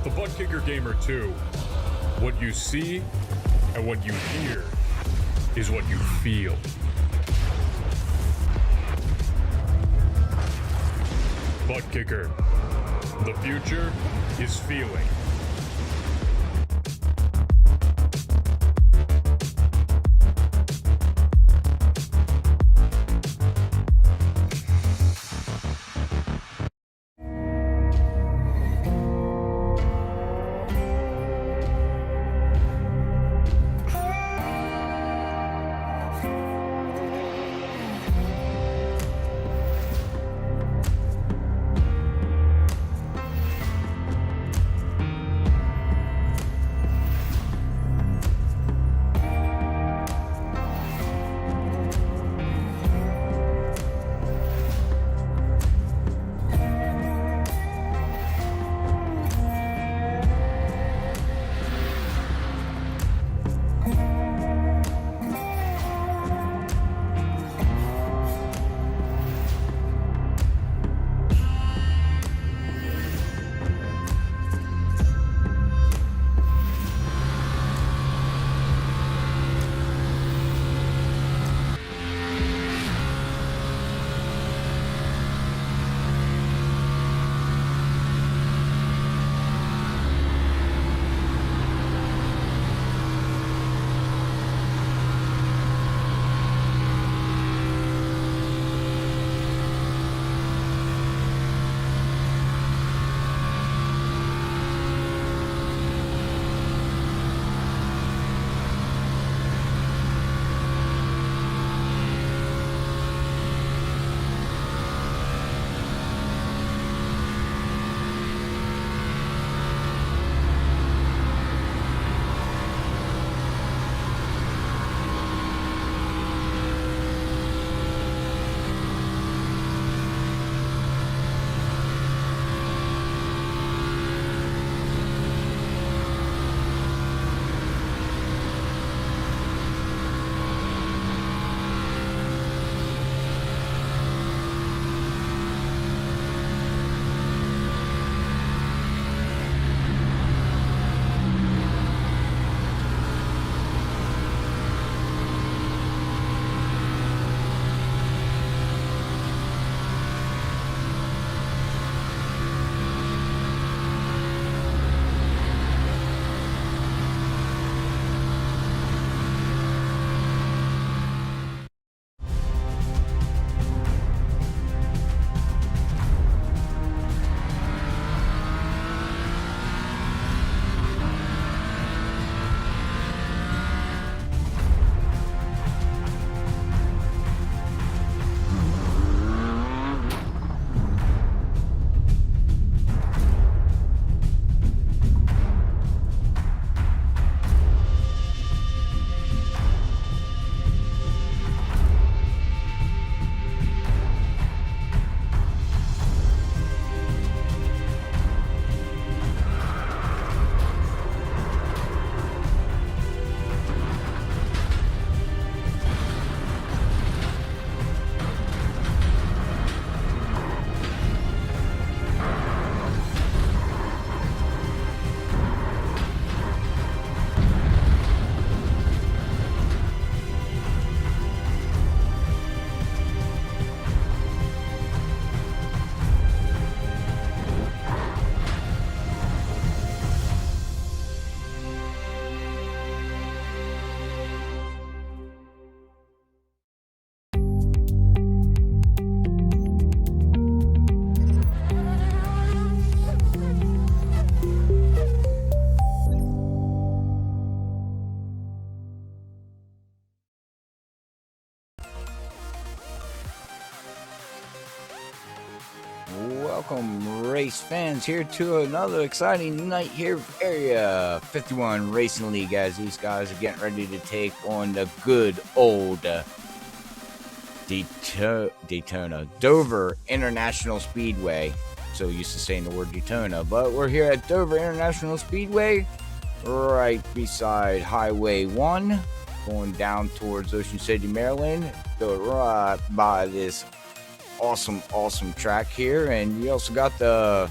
With the ButtKicker Gamer2, what you see and what you hear is what you feel. ButtKicker, the future is feeling. Welcome, race fans, here to another exciting night here at Area 51 Racing League, as these guys are getting ready to take on the good old Daytona, Dover International Speedway. So used to saying the word Daytona, but we're here at Dover International Speedway, right beside Highway 1, going down towards Ocean City, Maryland. Go right by this awesome track here, and you also got the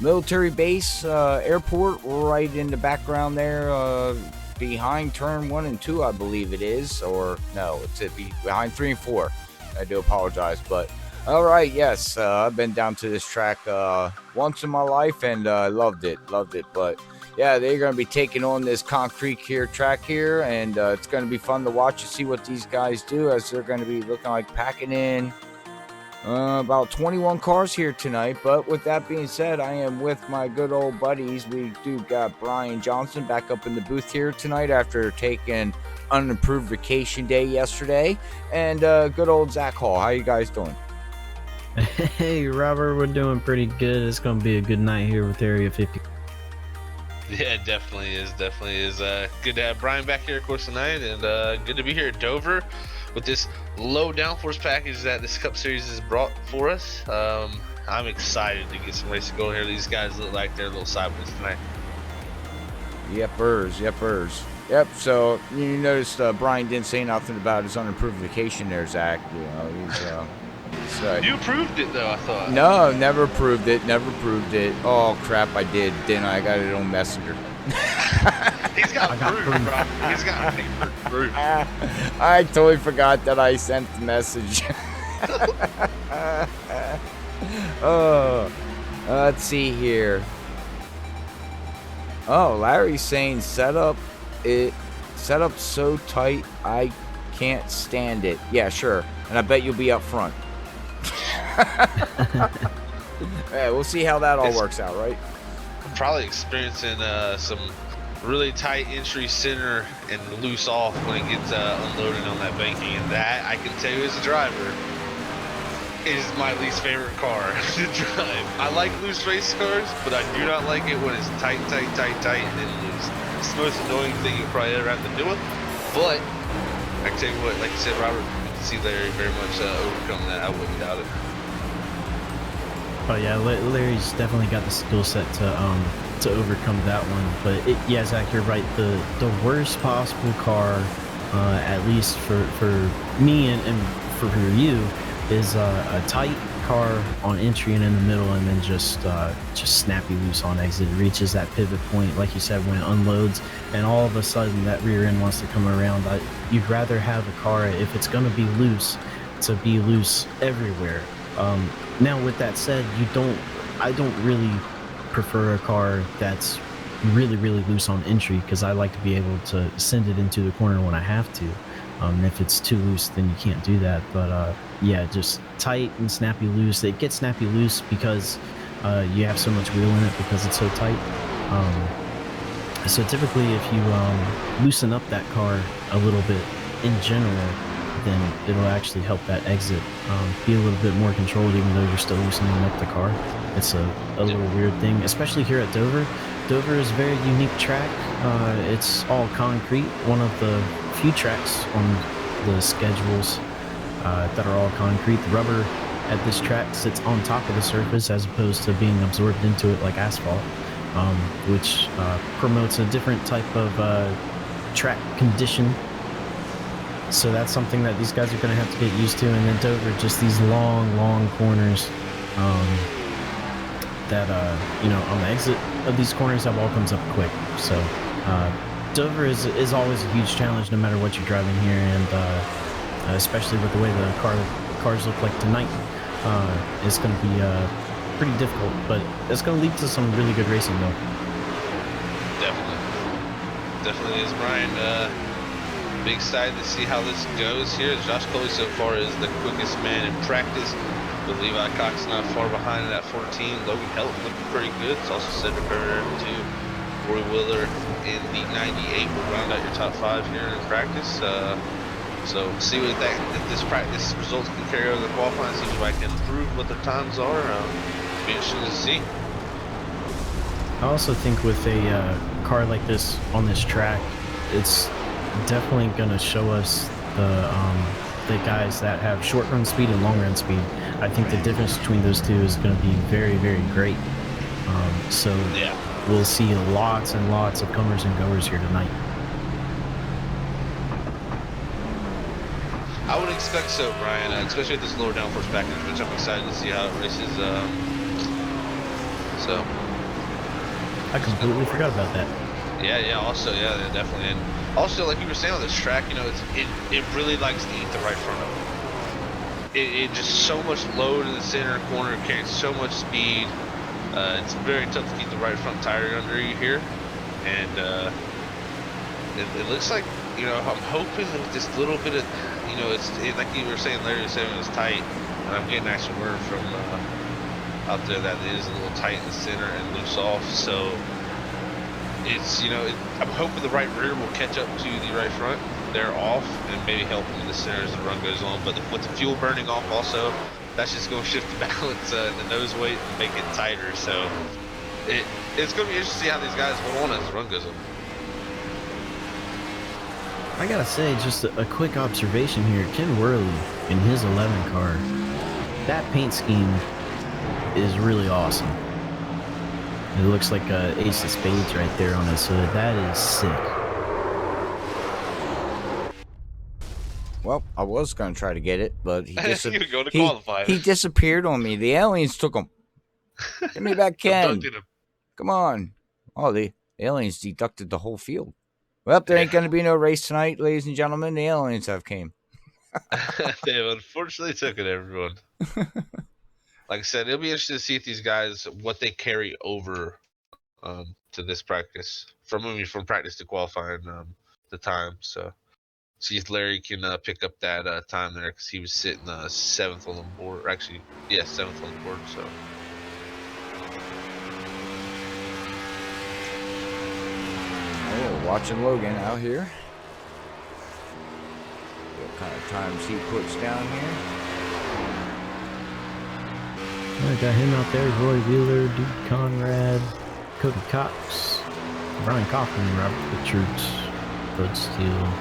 military base, airport, right in the background there, behind turn 1 and 2, I believe it is. Or no, it's behind 3 and 4. I do apologize, but all right, yes, I've been down to this track once in my life, and I loved it. But yeah, they're going to be taking on this concrete track here, and it's going to be fun to watch and see what these guys do, as they're going to be looking like packing in about 21 cars here tonight. But with that being said, I am with my good old buddies. We do got Brian Johnson back up in the booth here tonight after taking unapproved vacation day yesterday, and good old Zach Hall. How you guys doing? Hey Robert, we're doing pretty good. It's gonna be a good night here with Area 50. Yeah, it definitely is. Good to have Brian back here, of course, tonight, and good to be here at Dover with this low downforce package that this Cup Series has brought for us. I'm excited to get some racing going here. These guys look like they're a little sideways tonight. Yepers. Yep, so you noticed Brian didn't say nothing about his unapproved vacation there, Zach. You know, he's You approved it, though, I thought. No, never proved it. Oh, crap, I did, didn't I? I got it on Messenger. He's got proof, bro. He's got proof. I totally forgot that I sent the message. Oh, let's see here. Oh, Larry's saying setup so tight I can't stand it. Yeah, sure. And I bet you'll be up front. Yeah, we'll see how that all works out, right? I'm probably experiencing some really tight entry center and loose off when it gets unloaded on that banking, and that, I can tell you as a driver, is my least favorite car to drive. I like loose race cars, but I do not like it when it's tight, and then loose. It's the most annoying thing you probably ever have to deal with. But I can tell you what, like you said, Robert, you can see Larry very much overcome that. I wouldn't doubt it. Oh yeah, Larry's definitely got the skill set to overcome that one. But yeah, Zach, you're right. The worst possible car, at least for me and for you, is a tight car on entry and in the middle, and then just snappy loose on exit. It reaches that pivot point, like you said, when it unloads, and all of a sudden that rear end wants to come around. You'd rather have a car, if it's going to be loose, to be loose everywhere. Now, with that said, I don't really prefer a car that's really loose on entry, because I like to be able to send it into the corner when I have to. If it's too loose, then you can't do that. But yeah, just tight and snappy loose. It gets snappy loose because you have so much wheel in it because it's so tight. So typically, if you loosen up that car a little bit in general, then it'll actually help that exit be a little bit more controlled, even though you're still loosening up the car. It's a little weird thing, especially here at Dover. Dover is a very unique track. It's all concrete, one of the few tracks on the schedules that are all concrete. The rubber at this track sits on top of the surface as opposed to being absorbed into it like asphalt, which promotes a different type of track condition. So that's something that these guys are going to have to get used to. And then Dover, just these long corners that, on the exit of these corners, that wall comes up quick. So Dover is always a huge challenge no matter what you're driving here, and especially with the way the cars look like tonight, it's going to be pretty difficult, but it's going to lead to some really good racing though. Definitely is, Brian. Big excited to see how this goes here. Josh Coley so far is the quickest man in practice, but Levi Cox not far behind at 14. Logan Helton looking pretty good. It's also Cedric Herrera too. Roy Willer in the 98 will round out your top 5 here in practice. So see what if this practice results can carry over the qualifying, see if I can improve what the times are. It'll be interesting to see. I also think with a car like this on this track, it's definitely going to show us the guys that have short run speed and long run speed. I think the difference between those two is going to be very great. So yeah, we'll see lots and lots of comers and goers here tonight. I would expect so, Brian, especially with this lower downforce package, which I'm excited to see how it races. So I completely forgot about that. Yeah. Also, yeah, definitely. And also, like you were saying on this track, you know, it really likes to eat the right front of it. It just so much load in the center corner, carries so much speed. It's very tough to keep the right front tire under you here, and it looks like, you know, I'm hoping that with this little bit of, you know, like you were saying, Larry was saying it was tight, and I'm getting actual word from out there that it is a little tight in the center and loose off. So it's, you know, I'm hoping the right rear will catch up to the right front. They're off and maybe help them in the center as the run goes on. But with the fuel burning off also, that's just going to shift the balance in the nose weight and make it tighter. So it's going to be interesting to see how these guys hold on as the run goes on. I gotta say, just a quick observation here. Ken Worley in his 11 car, that paint scheme is really awesome. It looks like a ace of spades right there on his hood. That is sick. Well, I was going to try to get it, but he, You're going to qualify. He disappeared on me. The aliens took him. Give me back Ken. Come on. Oh, the aliens deducted the whole field. Well, there ain't going to be no race tonight, ladies and gentlemen. The aliens have came. They unfortunately took it, everyone. Like I said, it'll be interesting to see if these guys, what they carry over to this practice, from practice to qualifying the time. So see if Larry can pick up that time there, because he was sitting 7th on the board. Actually, yeah, 7th on the board. So. Oh, watching Logan out here. What kind of times he puts down here? I got him out there, Roy Wheeler, Duke Conrad, Cody Cox, Brian Kaufman, Robert Richards, Bud Steele.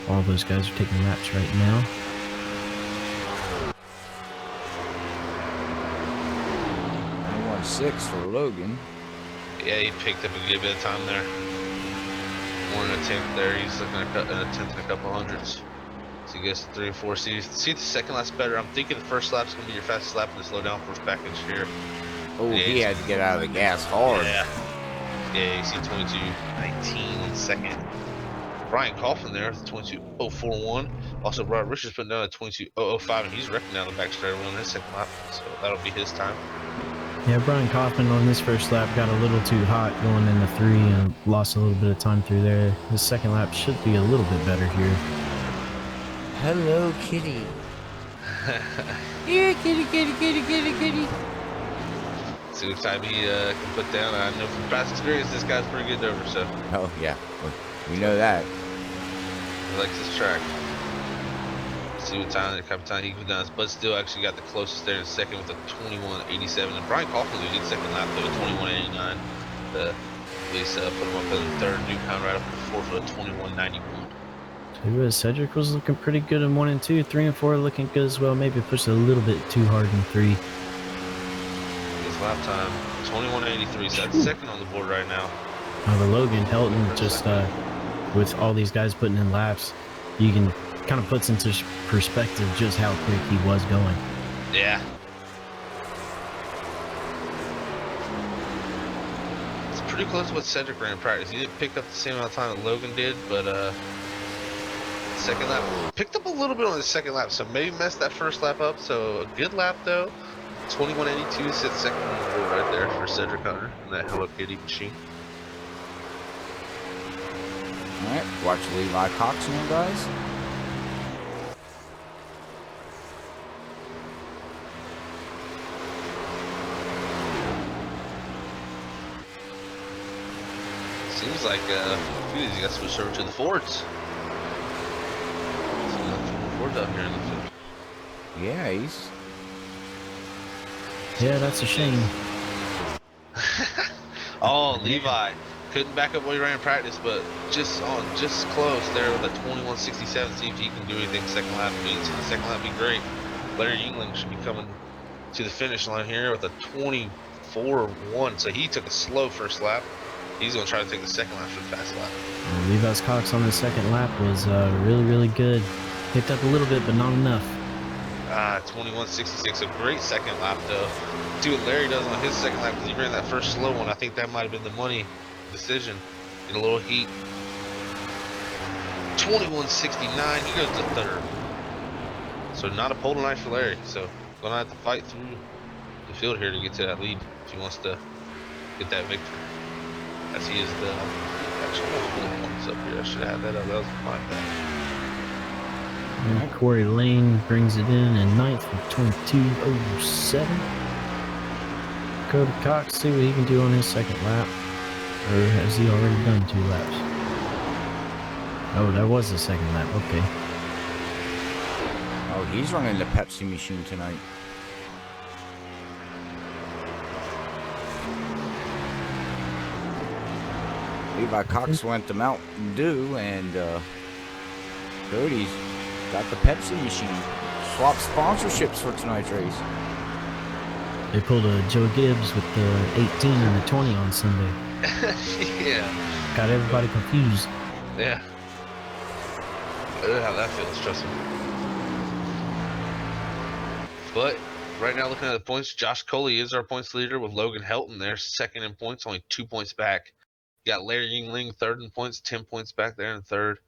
All those guys are taking laps right now. I 1-6 for Logan. Yeah, he picked up a good bit of time there. 1 1/10 there. He's looking at a 10th and a couple hundreds. So he gets to 3 and 4. See the second lap's better. I'm thinking the first lap's going to be your fastest lap in the slow down first package here. Oh, he had to get out of the gas hard. Yeah, you see 22.19 in second. Brian Kaufman there with 22.041. Also, Robert Richards putting down a 22.005, and he's wrecking down the back straight on his second lap. So that'll be his time. Yeah, Brian Kaufman on his first lap got a little too hot going into 3 and lost a little bit of time through there. His second lap should be a little bit better here. Hello, kitty. Here, kitty, kitty, kitty, kitty, kitty. See what time he can put down. I know from past experience, this guy's pretty good over, so. Oh, yeah. We know that. He likes this track. See what time he can put down. Bud Steele actually got the closest there in second with a 21.87. And Brian Kaufman did second lap though, a 21.89. At least put him up in the third. Duke Conrad up in the fourth with a 21.91. Cedric was looking pretty good in 1 and 2. 3 and 4 looking good as well. Maybe pushed a little bit too hard in 3. His lap time 21.83. So that's second on the board right now. But Logan Helton just with all these guys putting in laps, you can kind of puts into perspective just how quick he was going. Yeah. It's pretty close to what Cedric ran in practice. He didn't pick up the same amount of time that Logan did, but second lap picked up a little bit on the second lap, so maybe messed that first lap up. So a good lap though. 21.82 sits second on the board right there for Cedric Hunter in that Hello Kitty machine. All right, watch Levi Cox now, guys. Seems like he got switched over to the Fords. Fords out here in the field. Yeah, he's. Yeah, that's a shame. Oh, Levi couldn't back up what he ran in practice, but just close there with a 21.67. See if he can do anything second lap. Means the second lap be great. Larry Yingling should be coming to the finish line here with a 24.1. So he took a slow first lap. He's going to try to take the second lap for the fast lap. Levi's Cox on the second lap was really, really good. Picked up a little bit, but not enough. 21.66. A great second lap, though. See what Larry does on his second lap because he ran that first slow one. I think that might have been the money decision. Get a little heat. 21.69. He goes to third. So not a pole tonight for Larry. So gonna have to fight through the field here to get to that lead if he wants to get that victory. As he is the actual points up here. I should have had that up. That was my bad. And Corey Lane brings it in ninth with 22.07. Cody Cox, see what he can do on his second lap. Or has he already done 2 laps? Oh, that was the second lap. Okay. Oh, he's running the Pepsi machine tonight. Levi Cox went to Mountain Dew, and Cody's got the Pepsi machine. Swap sponsorships for tonight's race. They pulled a Joe Gibbs with the 18 and the 20 on Sunday. Yeah. Got everybody confused. Yeah. I don't know how that feels, trust me. But right now, looking at the points, Josh Coley is our points leader with Logan Helton there, second in points, only 2 points back. You got Larry Yingling third in points, 10 points back there in third.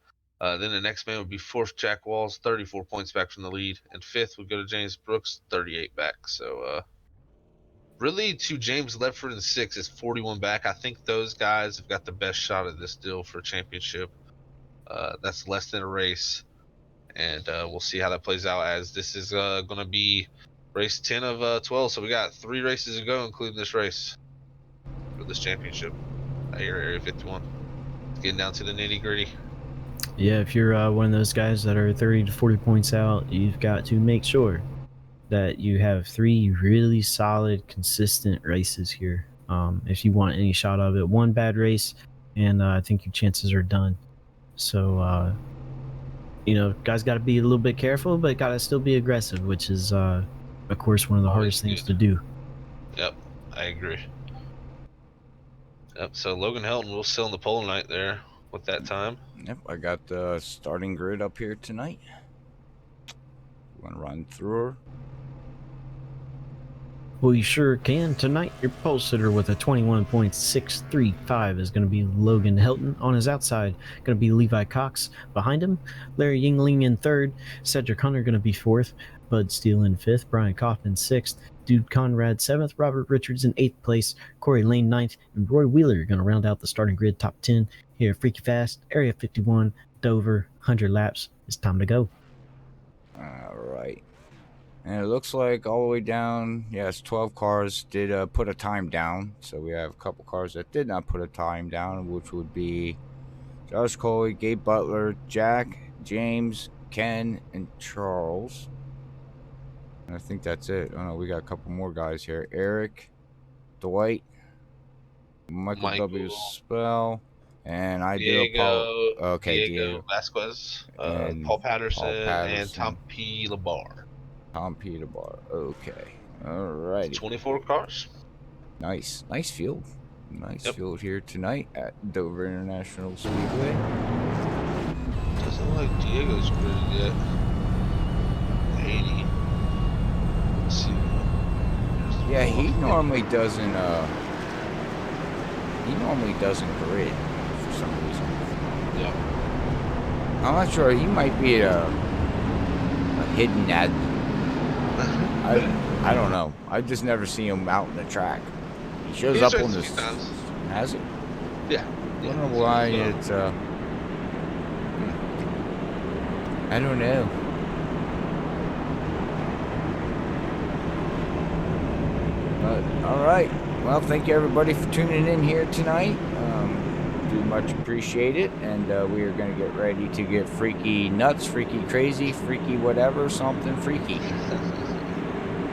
Then the next man would be fourth, Jack Walls, 34 points back from the lead. And fifth would go to James Brooks, 38 back. So really to James Ledford in sixth is 41 back. I think those guys have got the best shot at this deal for a championship. That's less than a race. And we'll see how that plays out, as this is going to be race 10 of 12. So we got 3 races to go, including this race for this championship here at Area 51. It's getting down to the nitty gritty. Yeah, if you're one of those guys that are 30 to 40 points out, you've got to make sure that you have 3 really solid, consistent races here. If you want any shot of it, 1 bad race, and I think your chances are done. So, you know, guys got to be a little bit careful, but got to still be aggressive, which is, of course, one of the hardest things to do. Yep, I agree. Yep, so Logan Helton will still in the pole tonight there with that time. Yep, I got the starting grid up here tonight. Want to run through her? Well, you sure can. Tonight, your pole sitter with a 21.635 is going to be Logan Helton. On his outside, going to be Levi Cox. Behind him, Larry Yingling in third. Cedric Hunter going to be fourth. Bud Steele in fifth. Brian Kaufman sixth. Dude Conrad seventh. Robert Richards in eighth place. Corey Lane ninth. And Roy Wheeler going to round out the starting grid top 10 here at Freaky Fast, Area 51, Dover, 100 laps. It's time to go. All right. And it looks like all the way down, yes, 12 cars did put a time down. So we have a couple cars that did not put a time down, which would be Josh Coley, Gabe Butler, Jack, James, Ken, and Charles. And I think that's it. Oh no, we got a couple more guys here. Eric, Dwight, Michael W. Spell, and I Diego, do okay, Diego Vasquez, and Paul Patterson, Patterson, and Tom P. Labar. Tom Peter Bar. Okay. All right. 24 cars. Nice field. Nice Yep. field here tonight at Dover International Speedway. Doesn't look like Diego's grid yet. 80. Let's see. Yeah, he normally doesn't grid for some reason. Yep. I'm not sure. He might be a hidden admin. I don't know. I just never see him out in the track. He shows He's up raced on a the. few times. Has he? Yeah. I don't know why it's. I don't know. But all right. Well, thank you everybody for tuning in here tonight. Do much appreciate it, and we are going to get ready to get freaky nuts, freaky crazy, freaky whatever, something freaky.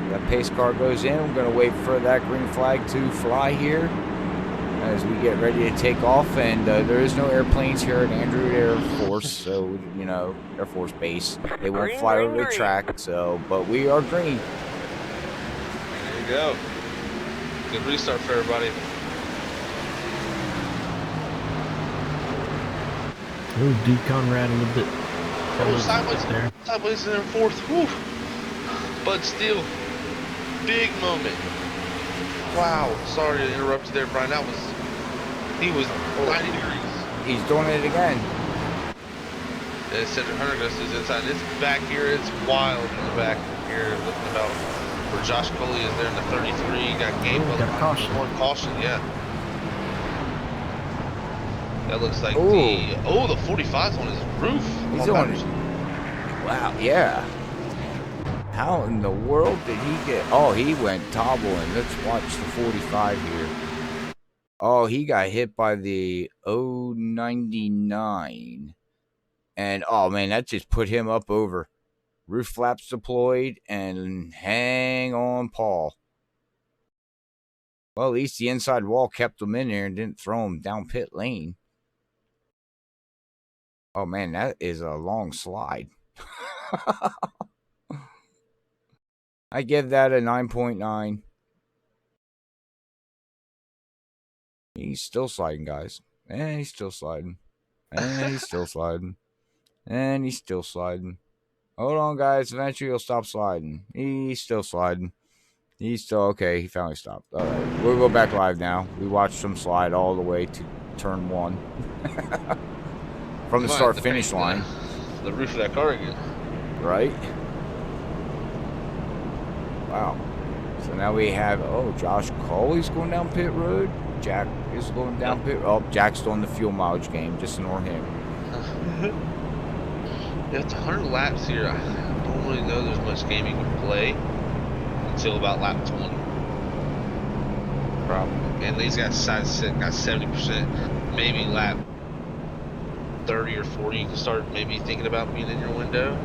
That pace car goes in. We're going to wait for that green flag to fly here as we get ready to take off. And there is no airplanes here at Andrew Air Force, so you know, Air Force Base. They won't fly over the track. So, but we are green. There you go. Good restart for everybody. Oh, Dude Conrad a little bit. Oh, sideways in there fourth. Whew. but still, big moment. Wow, sorry to interrupt you there, Brian. He was 90 degrees. He's doing it again. Cedric Hunter goes to his inside. It's back here. It's wild in the back here. Looking about where Josh Coley is there in the 33. Got Gabe. Got a caution. One caution, yeah. That looks like Ooh. the 45's on his roof. He's on his. Wow, yeah. How in the world did he get? Oh, he went toppling. Let's watch the 45 here. Oh, he got hit by the 099. And, oh, man, that just put him up over. Roof flaps deployed, and hang on, Paul. Well, at least the inside wall kept him in there and didn't throw him down pit lane. Oh, man, that is a long slide. I give that a 9.9. He's still sliding, guys. And he's still sliding. And he's still sliding. And he's still sliding. Hold on, guys. Eventually he'll stop sliding. He's still sliding. He's still okay. He finally stopped. All right. We'll go back live now. We watched him slide all the way to turn 1. From the start-finish line. The roof of that car again. Right? Wow. So now we have, Josh Coley's going down pit road. Jack is going down pit. Oh, Jack's doing the fuel mileage game. Just ignore him. Yeah, it's 100 laps here. I don't really know there's much game you can play until about lap 20. Probably. And these guys got 70%. Maybe lap 30 or 40 you can start maybe thinking about being in your window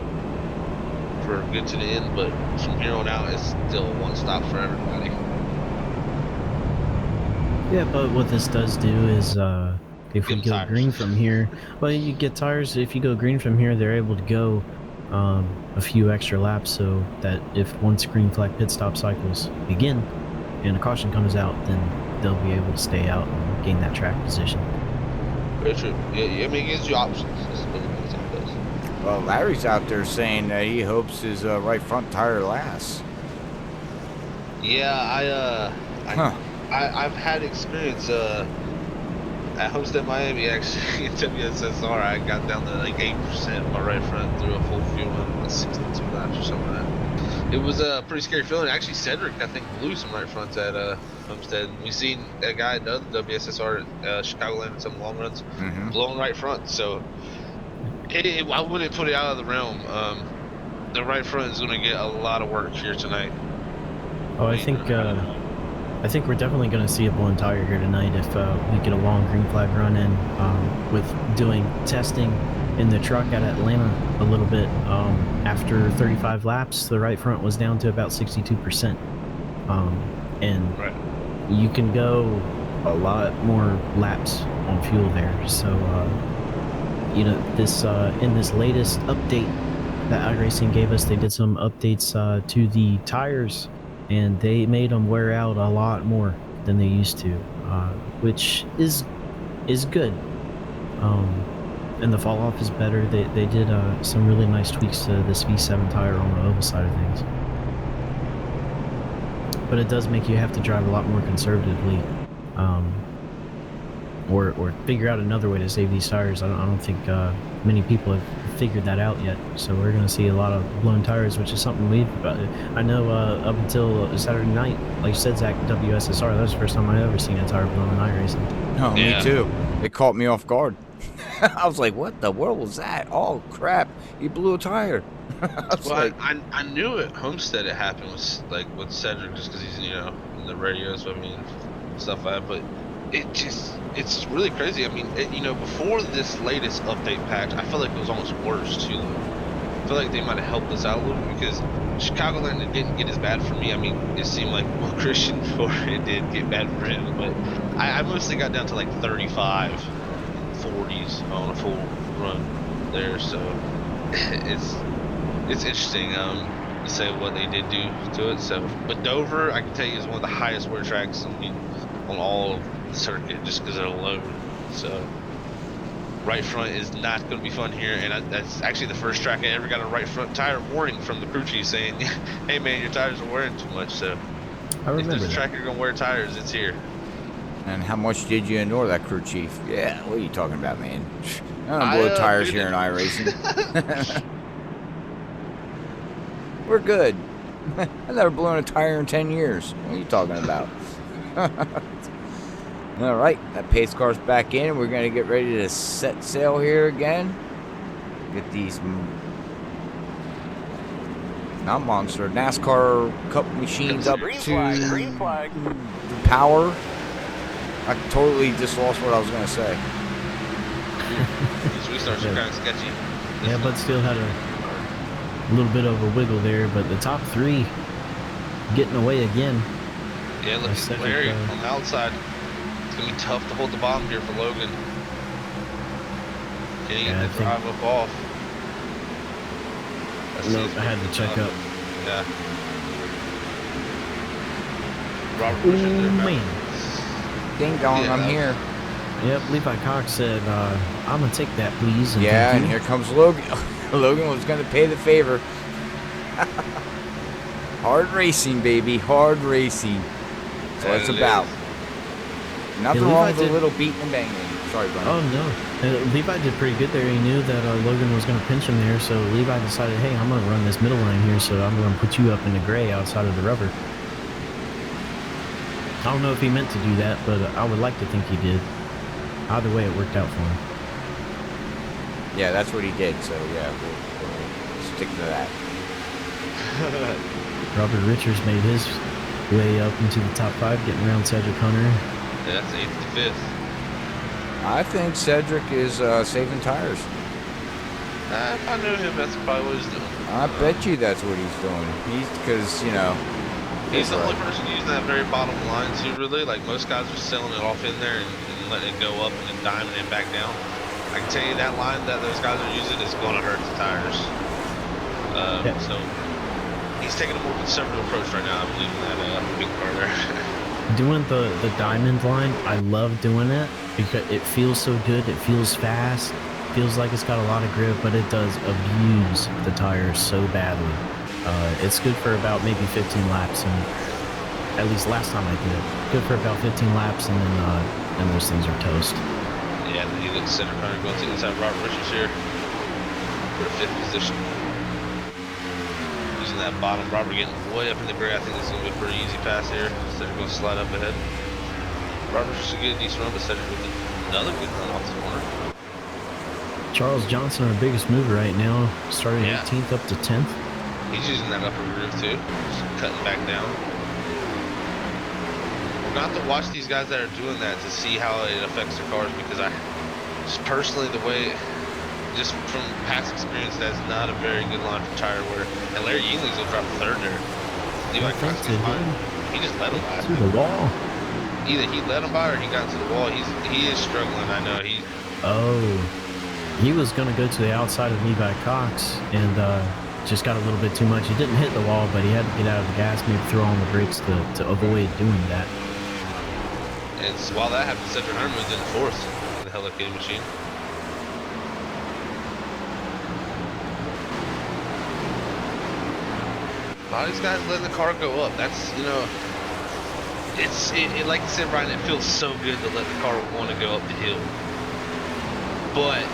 for good to the end, but from here on out it's still one stop for everybody. Yeah, but what this does do is if we go green from here, well, you get tires. If you go green from here, they're able to go a few extra laps, so that if once green flag pit stop cycles begin and a caution comes out, then they'll be able to stay out and gain that track position. Very true. Yeah, I mean, it gives you options. This is what it does. Well, Larry's out there saying that he hopes his right front tire lasts. Yeah, I've had experience at Homestead, Miami, actually, in WSSR. I got down to like 8% of my right front through a full fuel run, like 62 laps or something like that. It was a pretty scary feeling. Actually, Cedric, I think, blew some right fronts at Homestead. We seen that guy done WSSR at Chicagoland in some long runs, blowing right front. So I wouldn't put it out of the realm. The right front is going to get a lot of work here tonight. Oh, I think we're definitely going to see a blown tire here tonight if we get a long green flag run in with doing testing in the truck at Atlanta a little bit. After 35 laps, the right front was down to about 62%. And you can go a lot more laps on fuel there. So, this in this latest update that iRacing gave us, they did some updates to the tires, and they made them wear out a lot more than they used to, which is good. And the fall off is better. They did some really nice tweaks to this V7 tire on the oval side of things. But it does make you have to drive a lot more conservatively, or figure out another way to save these tires. I don't think many people have figured that out yet. So we're going to see a lot of blown tires, which is something I know up until Saturday night, like you said, Zach, WSSR, that was the first time I ever seen a tire blown in iRacing. Oh, yeah. Me too. It caught me off guard. I was like, what the world was that? Oh, crap. He blew a tire. I knew at Homestead it happened with Cedric, just because he's, in the radios, stuff like that. But it's really crazy. I mean, before this latest update patch, I feel like it was almost worse, too. I feel like they might have helped us out a little bit, because Chicagoland, it didn't get as bad for me. I mean, it seemed like, Christian, before it did get bad for him. But I mostly got down to like 35, 40s on a full run there. So it's interesting to say what they did do to it. So, but Dover, I can tell you, is one of the highest wear tracks on all of the circuit, just because of the load. So Right front is not going to be fun here, and that's actually the first track I ever got a right front tire warning from the crew chief saying, "Hey man, your tires are wearing too much." So I if remember there's a that. track you're going to wear tires, it's here. And how much did you ignore that crew chief? Yeah, what are you talking about, man? I don't blow tires here in iRacing. We're good. I've never blown a tire in 10 years. What are you talking about? All right, that pace car's back in. We're going to get ready to set sail here again. Get these, not monster, NASCAR Cup machines up to green flag. the power. I totally just lost what I was going to say. These restarts are kind of sketchy. Yeah, but still had a little bit of a wiggle there. But the top three getting away again. Yeah, look at Larry on the outside. It's going to be tough to hold the bottom here for Logan. Can he get the drive up off? Nope, I had to check up. Yeah. Robert Bush in there, man. Ding dong, Yeah, I'm here. Yep, Levi Cox said, I'm going to take that, please. And Yeah, thank and you. here comes Logan. Logan was going to pay the favor. Hard racing, baby. Hard racing. That's what it's about. Nothing Levi wrong with a did- little beating and banging. Sorry, Brian. Oh, no. Levi did pretty good there. He knew that Logan was going to pinch him there, so Levi decided, hey, I'm going to run this middle line here, so I'm going to put you up in the gray outside of the rubber. I don't know if he meant to do that, but I would like to think he did. Either way, it worked out for him. Yeah, that's what he did. So, yeah, we'll stick to that. Robert Richards made his way up into the top 5, getting around Cedric Hunter. Yeah, that's 8th to 5th. I think Cedric is saving tires. If I knew him, that's probably what he's doing. I bet you that's what he's doing. Because, you know. He's the only right. person using that very bottom line too, really. Like most guys are selling it off in there and letting it go up and then diming it back down. I can tell you that line that those guys are using is going to hurt the tires. Yeah. So he's taking a more conservative approach right now. I believe in that big car there. Doing the diamond line, I love doing it because it feels so good. It feels fast. Feels like it's got a lot of grip, but it does abuse the tires so badly. It's good for about maybe 15 laps, and at least last time I did it, good for about 15 laps, and then those things are toast. Yeah, and then he looks center corner going to the inside. Robert Richards here for the 5th position. Using that bottom. Robert getting way up in the gray. I think this is going to be a pretty easy pass here. Cedric going to slide up ahead. Robert should get a decent run, but Cedric with another good run off the corner. Charles Johnson, our biggest mover right now, started 18th up to 10th. He's using that upper groove too, just cutting back down. We're going to have to watch these guys that are doing that to see how it affects their cars, because I just personally, the way, just from past experience, that's not a very good line for tire wear. And Larry Yingley's going to drop 3rd there. Levi Cox is fine. He just let him by. To the wall. Either he let him by or he got to the wall. He is struggling, I know. He was going to go to the outside of Levi Cox and just got a little bit too much. He didn't hit the wall, but he had to get out of the gas, maybe throw on the brakes to avoid doing that. And while that happened, Cedric Hunter moved in 4th in the Helicated machine. A lot of these guys letting the car go up. That's, you know, it like I said, Ryan, it feels so good to let the car want to go up the hill. But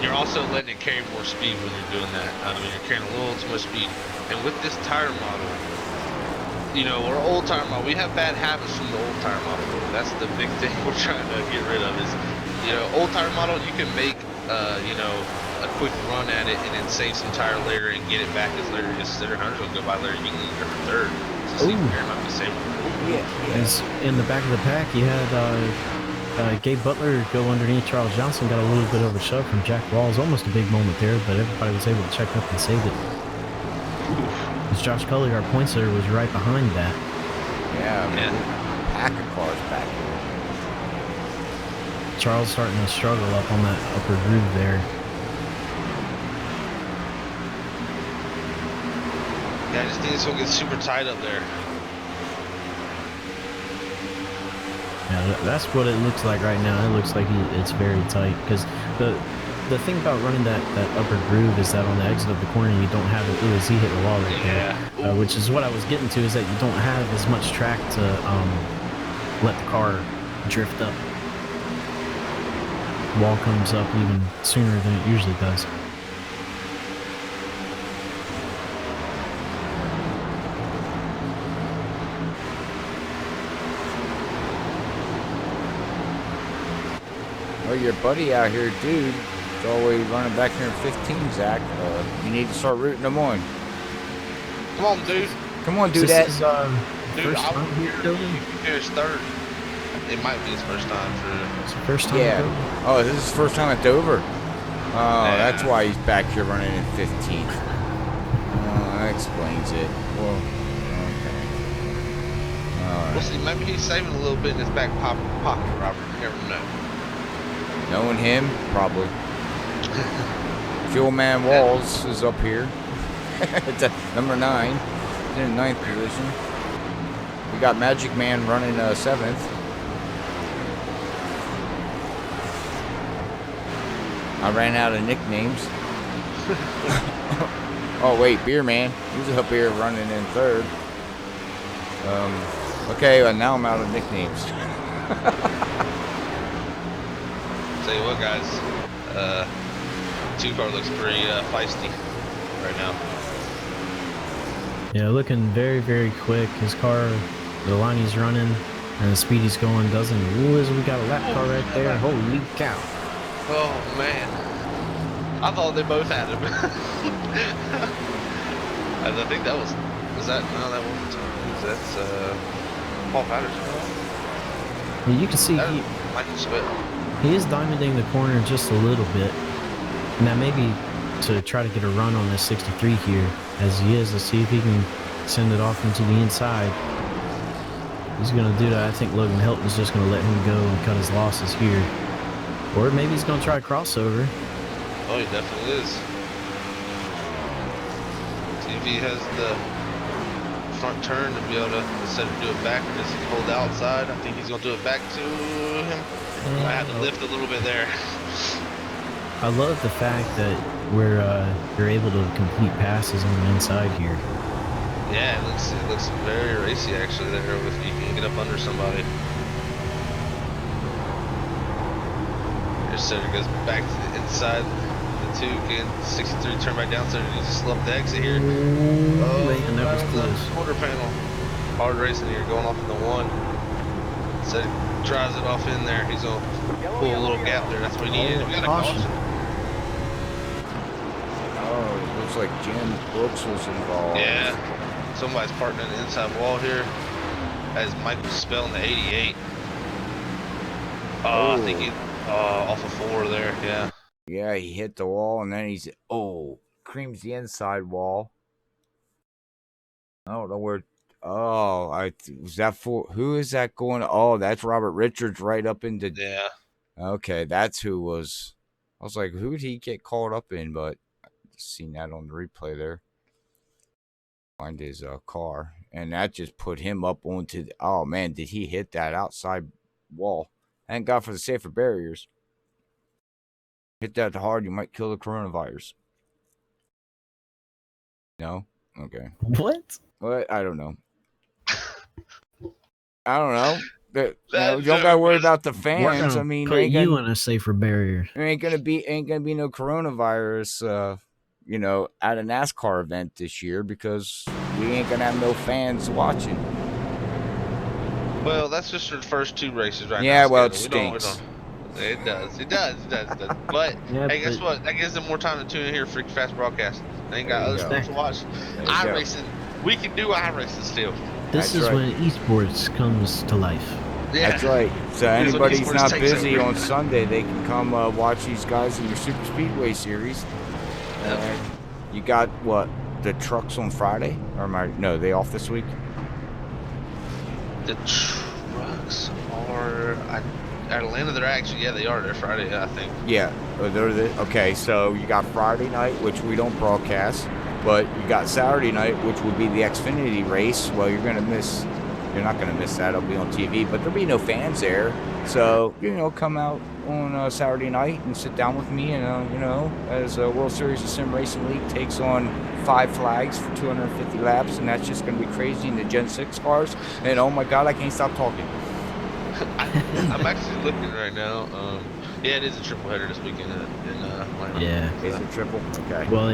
you're also letting it carry more speed when you're doing that. I mean, you're carrying a little too much speed. And with this tire model, you know, we're old tire model. We have bad habits from the old tire model. That's the big thing we're trying to get rid of is, you know, old tire model, you can make, you know, a quick run at it and then save some tire later and get it back as Larry is. Cedric Hunter's going to go by Larry Yingley for 3rd. So Steve Perry might be saving. As in the back of the pack, you had Gabe Butler go underneath Charles Johnson, got a little bit of a shove from Jack Walls. Almost a big moment there, but everybody was able to check up and save it. As Josh Cully, our point setter, was right behind that. Yeah. Pack of cars back here. Charles starting to struggle up on that upper groove there. Yeah, I just think it's going to get super tight up there. Yeah, Yeah, that's what it looks like right now. It looks like it's very tight because the thing about running that upper groove is that on the exit of the corner you don't have it. Ooh, as he hit the wall right there, which is what I was getting to, is that you don't have as much track to let the car drift up. Wall comes up even sooner than it usually does. Well, your buddy out here, dude, is always running back here in 15, Zach. You need to start rooting them on. Come on, dude. Come on, dude. This is Dude, first I time here, Dylan? You finished third. It might be his first time for. It's the first time. Yeah. Oh, this is his first time at Dover. Oh, Yeah. that's why he's back here running in 15th. Oh, that explains it. Well, okay. All We'll right. see. Maybe he's saving a little bit in his back pocket, Robert. You never know. Knowing him, probably. Fuel Man Walls is up here. It's at number 9. He's in 9th position. We got Magic Man running 7th. I ran out of nicknames. Oh wait, Beer Man. He's up here running in 3rd. Okay, well, now I'm out of nicknames. Tell you what, guys. 2-car looks pretty feisty right now. Yeah, looking very, very quick. His car, the line he's running, and the speed he's going doesn't. Ooh, we got a lap car right there. Holy cow! Oh man, I thought they both had him. And I think that was that? No, that wasn't. That's Paul Patterson. Yeah, you can see That is Michael Spell. he is diamonding the corner just a little bit. Now maybe to try to get a run on this 63 here, as he is. Let's see if he can send it off into the inside. He's going to do that. I think Logan Hilton's just going to let him go and cut his losses here. Or maybe he's going to try a crossover. Oh, he definitely is. See if he has the front turn to be able to, instead of do it back, just hold the outside. I think he's going to do it back to him. I have to lift a little bit there. I love the fact that you're able to complete passes on the inside here. Yeah, it looks very racy actually there with you can get up under somebody. Your center goes back to the inside. The 2 can 63 turn back down center. You just slow up the exit here. Oh man, that was right on close. the quarter panel. Hard racing here, going off in the 1. So tries it off in there. He's gonna pull a little gap there. That's what he needed. We got a caution. Oh, it looks like Jim Brooks was involved. Yeah. Somebody's parked on the inside wall here. That is Michael Spell in the 88. Oh, I think he off of 4 there, yeah. Yeah, he hit the wall and then he's creams the inside wall. I don't know where. Oh, was that for who is that going? Oh, that's Robert Richards right up into. Yeah. Okay, that's who was. I was like, who did he get caught up in? But I just seen that on the replay there. Find his car, and that just put him up onto. Oh man, did he hit that outside wall? Thank God for the safer barriers. Hit that hard, you might kill the coronavirus. No? Okay. What? What? I don't know. I don't know. You That don't gotta worry was- about the We're fans. gonna I mean, put you in a safer barrier. there ain't gonna be no coronavirus. At a NASCAR event this year because we ain't gonna have no fans watching. Well, that's just the first 2 races right now. Yeah, well, it scheduled. We stinks. It does. But Yeah, hey, guess but- what? That gives them more time to tune in here for Freaky Fast Broadcast. They ain't got There other you stuff to watch. There you go. iRacing, we can do iRacing still. This That's is right. when esports comes to life. Yeah. That's right. So Here's what anybody's esports not takes busy over. on Sunday, they can come watch these guys in your Super Speedway series. Yep. You got what? The trucks on Friday? Or no, they off this week? The trucks are at Atlanta. They're actually they are there Friday. I think. Yeah. Okay, so you got Friday night, which we don't broadcast, but you got Saturday night, which would be the Xfinity race. Well, you're gonna miss you're not going to miss that. It'll be on TV, but there'll be no fans there. So, come out on Saturday night and sit down with me and, as World Series of Sim Racing League takes on 5 flags for 250 laps, and that's just going to be crazy in the Gen 6 cars. And, oh, my God, I can't stop talking. I'm actually looking right now. Yeah, it is a triple header this weekend in Atlanta. Yeah. Is it triple? Okay. Well,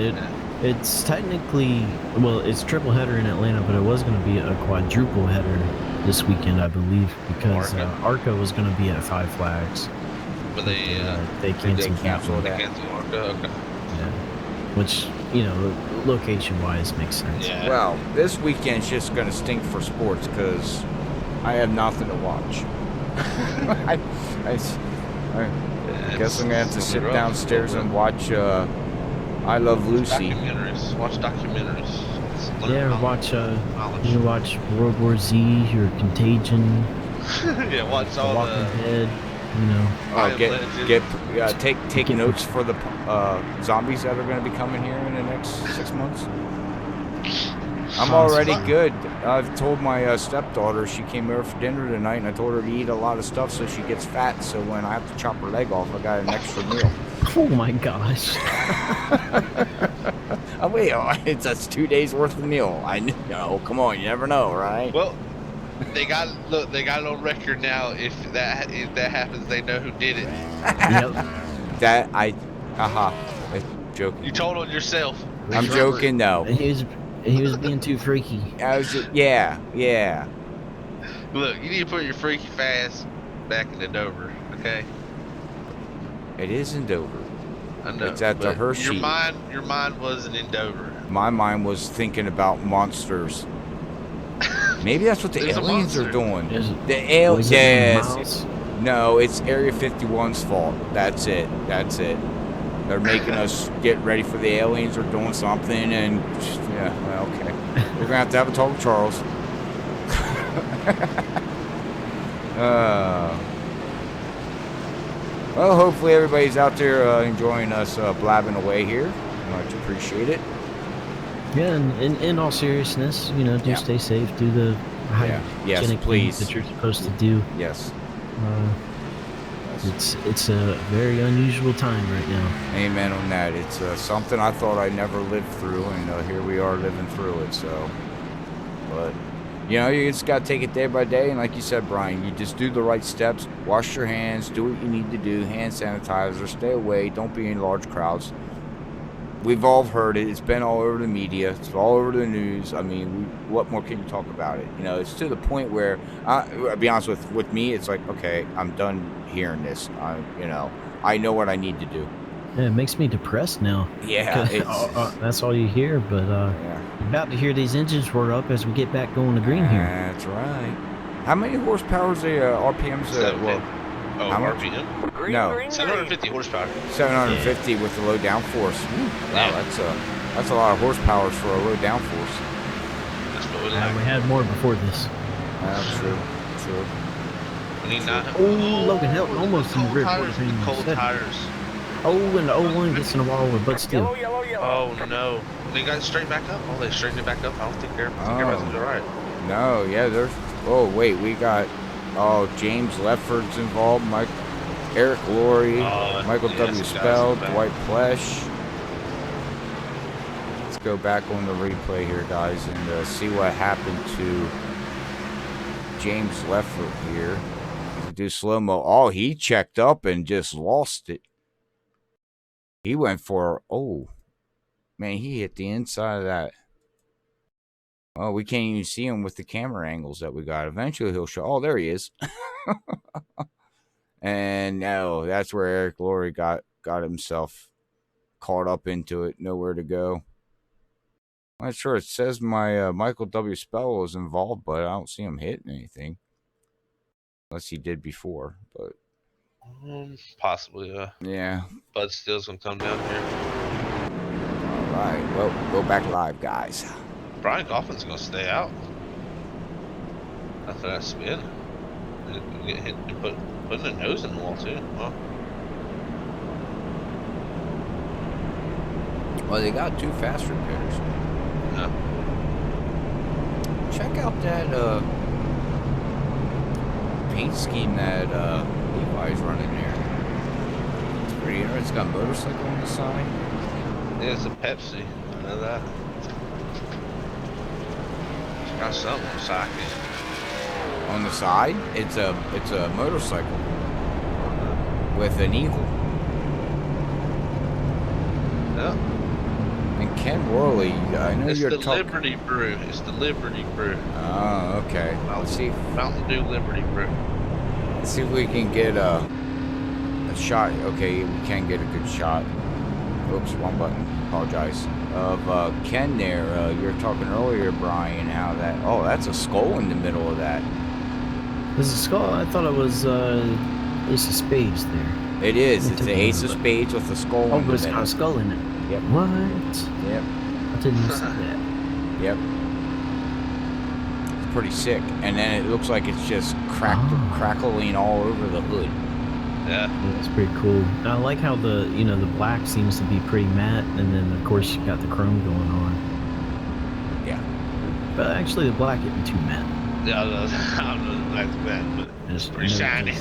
it's technically, it's triple header in Atlanta, but it was going to be a quadruple header this weekend, I believe, because ARCA was going to be at 5 flags. But they canceled that. They canceled ARCA. Okay. Yeah. Which, location-wise makes sense. Yeah. Well, this weekend's just going to stink for sports because I have nothing to watch. I guess I'm going to have to sit downstairs and watch I Love Lucy. Watch documentaries. Yeah, watch watch World War Z or Contagion. Yeah, watch all Walking the... Dead. Take notes for the zombies that are going to be coming here in the next 6 months. I'm already good. I've told my stepdaughter, she came over for dinner tonight, and I told her to eat a lot of stuff so she gets fat. So when I have to chop her leg off, I got an extra meal. Oh my gosh. Oh wait, that's 2 days worth of meal. I know. Come on, you never know, right? Well, they got it on record now. If that happens, they know who did it. Yep. Joking. You told on yourself. I'm joking, though. He was being too freaky. Yeah. Look, you need to put your freaky fast back into Dover, okay? It is in Dover. I know. It's at the Hershey. Your mind wasn't in Dover. My mind was thinking about monsters. Maybe that's what the aliens are doing. The aliens. Yes. No, it's Area 51's fault. That's it. They're making us get ready for the aliens or doing something, and okay. We're gonna have a talk with Charles. Well, hopefully everybody's out there enjoying us blabbing away here. Much appreciate it. Yeah, and in all seriousness, do stay safe. Do the hygienic please. things that you're supposed to do. Yes. It's a very unusual time right now. Amen on that. It's something I thought I'd never live through, and here we are living through it. So, but you just got to take it day by day. And like you said, Brian, you just do the right steps. Wash your hands. Do what you need to do. Hand sanitizer. Stay away. Don't be in large crowds. We've all heard it. It's been all over the media. It's all over the news. I mean, what more can you talk about it? It's to the point where, I'll be honest with me, it's like, okay, I'm done hearing this. I know what I need to do. Yeah, it makes me depressed now. Yeah. That's all you hear, but about to hear these engines roar up as we get back going to green here. That's right. How many horsepower is the RPMs? How much? RPM? No. 750 horsepower. 750 with the low downforce. Wow, that's a lot of horsepower for a low downforce. That's what we like. We had more before this. True. We need not. Logan Helton almost in the rear quarter panel. Cold tires. And the 01 gets in the wall with butt steel. Oh no. They got it straightened back up? Oh, they straightened it back up? I don't think everybody's alright. No, yeah, there's... Oh, wait, we got... James Lefford's involved, Eric Laurie, Michael W. Spell, Dwight Plesh. Let's go back on the replay here, guys, and see what happened to James Lefford here. Do slow-mo. Oh, he checked up and just lost it. He went for... Oh, man, he hit the inside of that. Oh, we can't even see him with the camera angles that we got. Eventually, he'll show... Oh, there he is. And no, that's where Eric Laurie got himself caught up into it. Nowhere to go. I'm not sure. It says my Michael W. Spell was involved, but I don't see him hitting anything. Unless he did before, but... Possibly, yeah. Bud Steel's gonna come down here. Alright, well, go back live, guys. Brian Goffin's gonna stay out after that spin. Get hit and putting the nose in the wall too. Wow. Well, they got 2 fast repairs. Yeah. Check out that paint scheme that Levi's running there. It's pretty interesting. It's got a motorcycle on the side. Yeah, it's a Pepsi. I know that. It's got something on the side. On the side, it's a motorcycle with an eagle. Yeah. And Ken Worley, I know It's you're the talking. Liberty Brew. It's the Liberty Brew. Oh, okay. Let's see. Mountain Dew Liberty Brew. Let's see if we can get a shot. Okay, we can get a good shot. Oops, wrong button. Apologize. Of Ken there. You were talking earlier, Brian, how that. Oh, that's a skull in the middle of that. This is a skull. I thought it was Ace of Spades there. It is. Let me It's the take a Ace of look. Spades with a skull Oh, in but the it's got middle. a skull in it. Yep. What? Yep. I didn't see that. Yep. It's pretty sick. And then it looks like it's just crackling all over the hood. Yeah. Yeah, it's pretty cool. I like how the the black seems to be pretty matte, and then of course you got the chrome going on. Yeah. But actually, the black isn't too matte. Yeah, I don't know that's bad, but It's pretty shiny.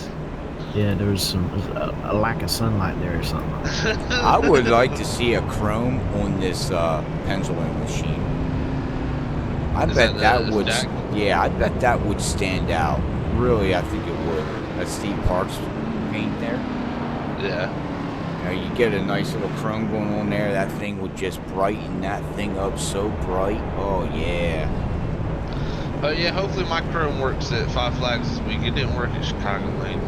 Yeah, there was a lack of sunlight there or something. I would like to see a chrome on this pendulum machine. I Is bet that that would. stack? Yeah, I bet that would stand out. Really, I think it would. That Steve Parks paint there. Yeah. You know, you get a nice little chrome going on there. That thing would just brighten that thing up so bright. Oh yeah. But yeah, hopefully my chrome works at Five Flags this week. It didn't work at Chicago Lane.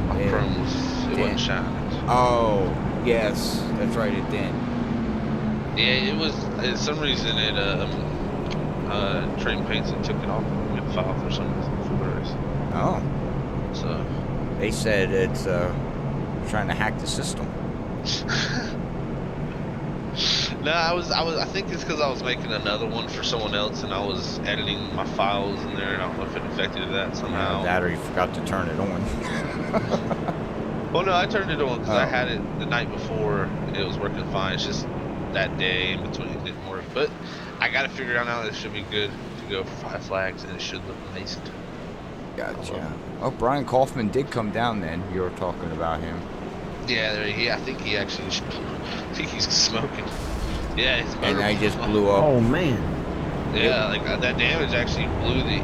My Yeah. chrome wasn't shining. Oh yes, that's right. It did. Yeah, it was. For some reason, it train paints and took it off with file for some reason for theirs. Oh, So they said it's trying to hack the system. no, I think it's because I was making another one for someone else, and I was editing my files in there, and I don't know if it affected that somehow. That or you forgot to turn it on. Well, no, I turned it on because I Oh. had it the night before. It was working fine. It's just that day in between it didn't work. But I got to figure out now that it should be good to go for Five Flags, and it should look amazing. Gotcha. Oh, Brian Kaufman did come down then. You were talking about him. Yeah, I think he actually. I think he's smoking. Yeah, it's And I just blew up. Oh man. Yeah, like that damage actually blew the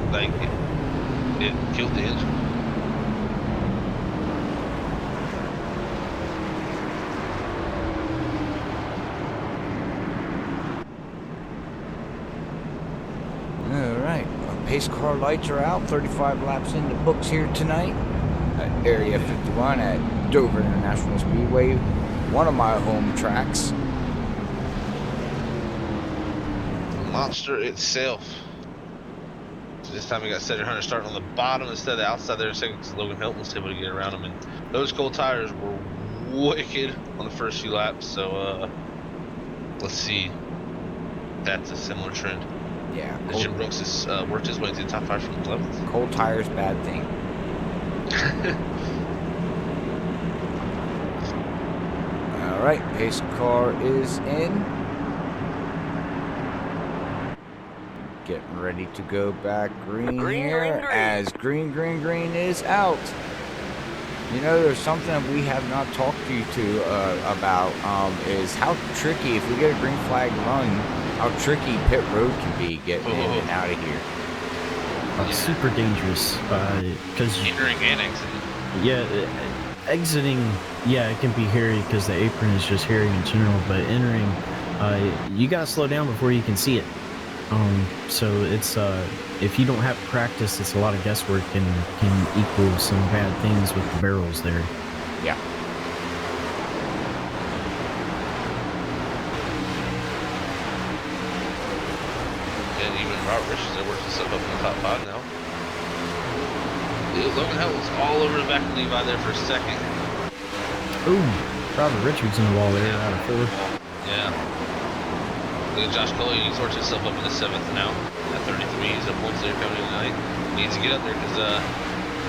it killed the engine. Alright. Pace car lights are out. 35 laps in the books here tonight. At Area 51 at Dover International Speedway. One of my home tracks. Monster itself. So this time we got Cedric Hunter starting on the bottom instead of the outside there in second because Logan Hilton was able to get around him. And those cold tires were wicked on the first few laps. So let's see. That's a similar trend. Yeah. As Jim Brooks has worked his way to the top 5 from 11th. Cold tires, bad thing. Alright, pace car is in. Getting ready to go back green here as green is out. You know, there's something that we have not talked to you about is how tricky, if we get a green flag run, how tricky pit road can be getting in and out of here. It's super dangerous because Entering and exiting. exiting, it can be hairy because the apron is just hairy in general, but entering, you gotta slow down before you can see it. So it's if you don't have practice, it's a lot of guesswork and can equal some bad things with the barrels there. Yeah. And even Robert Richards there works himself up in the top 5 now. Yeah, Logan Hill was all over the back of Levi there for a second. Ooh, Robert Richards in the wall there out of 4th. Yeah. Look at Josh Coley, he's worked himself up in the 7th now. At 33, he's a points leader coming in tonight. He needs to get up there because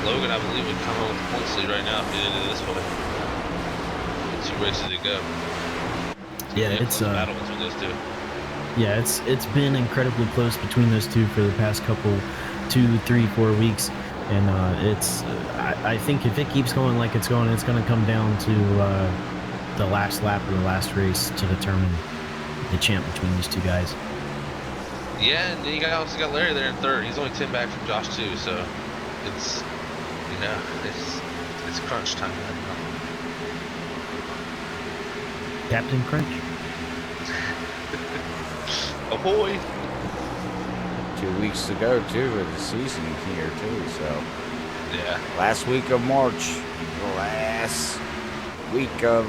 Logan, I believe, would come home with the points lead right now if he did it this way. 2 races to go. Yeah, it's battle between those two. Yeah, it's been incredibly close between those two for the past couple 2, 3, 4 weeks. And I think if it keeps going like it's going to come down to the last lap of the last race to determine the champ between these two guys. Yeah, and you also got Larry there in third. He's only 10 back from Josh too, so it's, you know, it's crunch time right now. Captain Crunch. Ahoy! 2 weeks to go too of the season here too. So Yeah. last week of March, last week of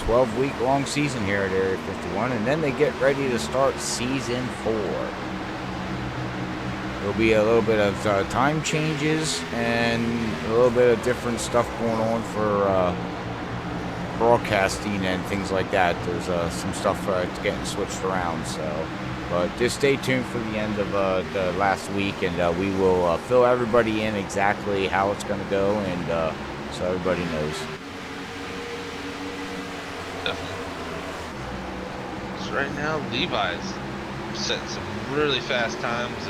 12-week long season here at Area 51, and then they get ready to start season 4. There'll be a little bit of time changes and a little bit of different stuff going on for broadcasting and things like that. There's some stuff getting switched around, so but just stay tuned for the end of the last week, and we will fill everybody in exactly how it's going to go, and so everybody knows. Definitely. So right now, Levi's setting some really fast times.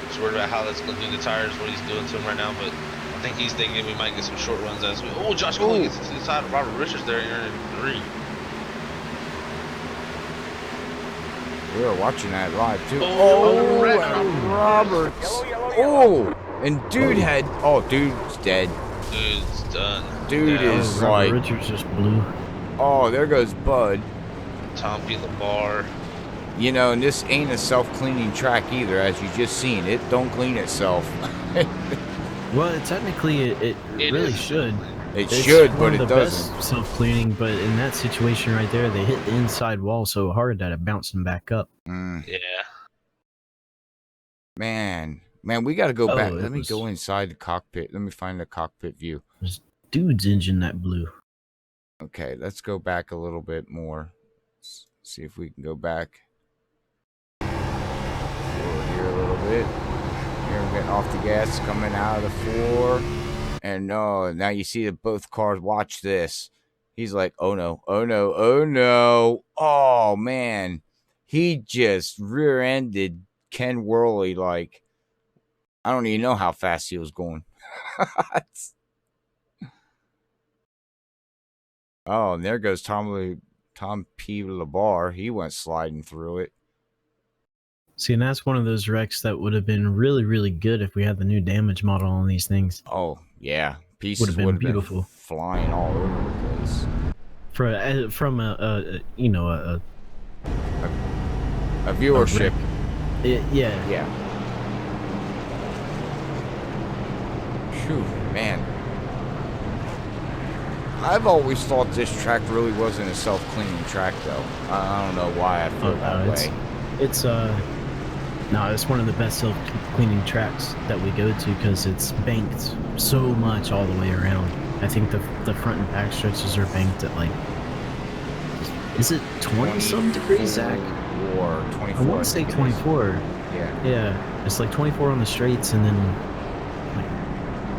Just worried about how that's going to do the tires, what he's doing to them right now, but I think he's thinking we might get some short runs as we. Oh, Josh Cole gets to the side of Robert Richards there in 3. We were watching that live too. Oh, and Roberts. Oh, and dude's dead. Dude's done. Dude Yeah. is Robert like, Richards just blew. oh, there goes Bud. Tom P. LaBar. You know, and this ain't a self-cleaning track either, as you just seen. It don't clean itself. Well, technically, it really should. It It's should, one but of it the doesn't. best self-cleaning, but in that situation right there, they hit the inside wall so hard that it bounced them back up. Mm, Yeah. man, we got to go back. it Let me was- go inside the cockpit. Let me find the cockpit view. There's dude's engine that blew. Okay, let's go back a little bit more. See if we can go back. Forward here a little bit. Here we're getting off the gas, coming out of the 4. And no, now you see that both cars. Watch this. He's like, oh no, oh no, oh no. Oh man. He just rear-ended Ken Worley like, I don't even know how fast he was going. Oh, and there goes Tom P. LaBar. He went sliding through it. See, and that's one of those wrecks that would have been really, really good if we had the new damage model on these things. Oh, yeah. Pieces Would have been beautiful. Flying all over the place. From a A viewership. yeah. Yeah. Phew, man. I've always thought this track really wasn't a self-cleaning track, though. I don't know why I feel that way. It's one of the best self-cleaning tracks that we go to because it's banked so much all the way around. I think the front and back stretches are banked at like, is it 20-some degrees, Zach? Or 24. I want to say 24. Yeah. Yeah, it's like 24 on the straights and then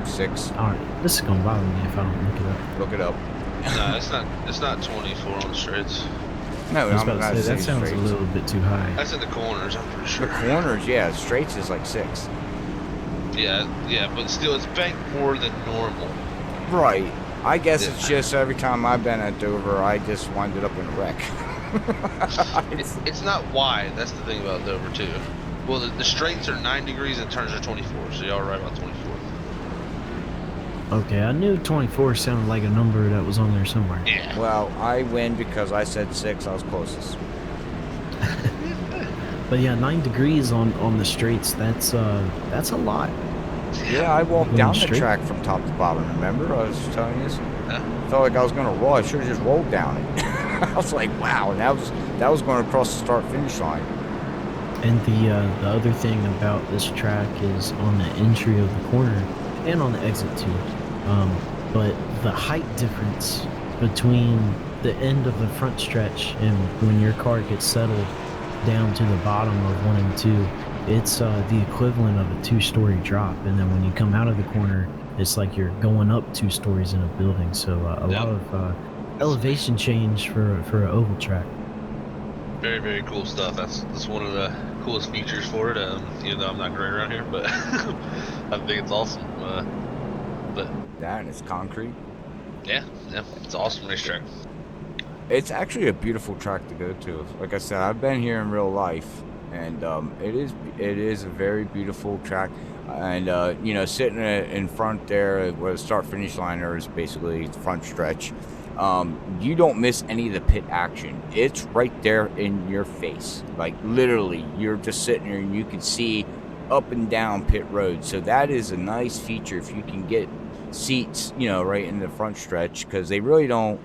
6. all right, this is gonna bother me if I don't look it up. Look it up. No, it's not 24 on the straights. No, I was I'm about not to say saying that sounds straights. a little bit too high. That's in the corners, I'm pretty sure. The corners, yeah. Straights is like 6. Yeah, but still, it's banked more than normal. Right. I guess Yeah. it's just every time I've been at Dover, I just winded up in a wreck. It's not wide. That's the thing about Dover too. Well, the straights are 9 degrees and turns are 24. So y'all right about 24. Okay, I knew 24 sounded like a number that was on there somewhere. Yeah. Well, I win because I said 6. I was closest. But yeah, 9 degrees on the straights, that's a lot. Yeah, I walked Going down the straight? track from top to bottom. Remember? I was telling you this. Yeah. Felt like I was gonna roll. I should have just rolled down it. I was like, wow, and that was going across the start-finish line. And the other thing about this track is on the entry of the corner and on the exit too. But the height difference between the end of the front stretch and when your car gets settled down to the bottom of 1 and 2, it's the equivalent of a 2-story drop. And then when you come out of the corner, it's like you're going up 2 stories in a building. So a lot of elevation change for an oval track. Very, very cool stuff. That's one of the coolest features for it. Even though I'm not great around here, but I think it's awesome. But That and it's concrete. yeah, it's an awesome racetrack. It's actually a beautiful track to go to. Like I said, I've been here in real life, and it is a very beautiful track. And you know, sitting in front there, where the start finish line is basically the front stretch. You don't miss any of the pit action. It's right there in your face. Like literally, you're just sitting there and you can see up and down pit road. So that is a nice feature if you can get seats, you know, right in the front stretch, because they really don't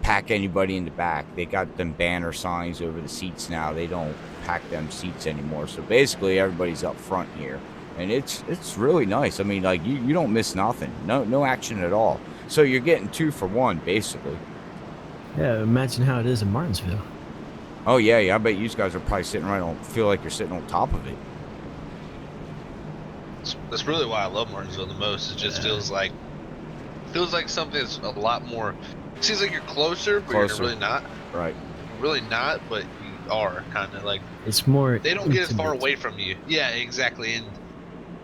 pack anybody in the back. They got them banner signs over the seats now. They don't pack them seats anymore. So basically, everybody's up front here, and it's really nice. I mean, like you don't miss nothing. No action at all. So you're getting 2 for 1, basically. Yeah, imagine how it is in Martinsville. Oh yeah. I bet you guys are probably sitting right on. Feel like you're sitting on top of it. That's really why I love Martinsville the most. It just feels like something that's a lot more. It seems like you're closer, but you're really not. Right. Really not, but you are kind of like. It's more. They don't get as far away from you. Yeah, exactly. And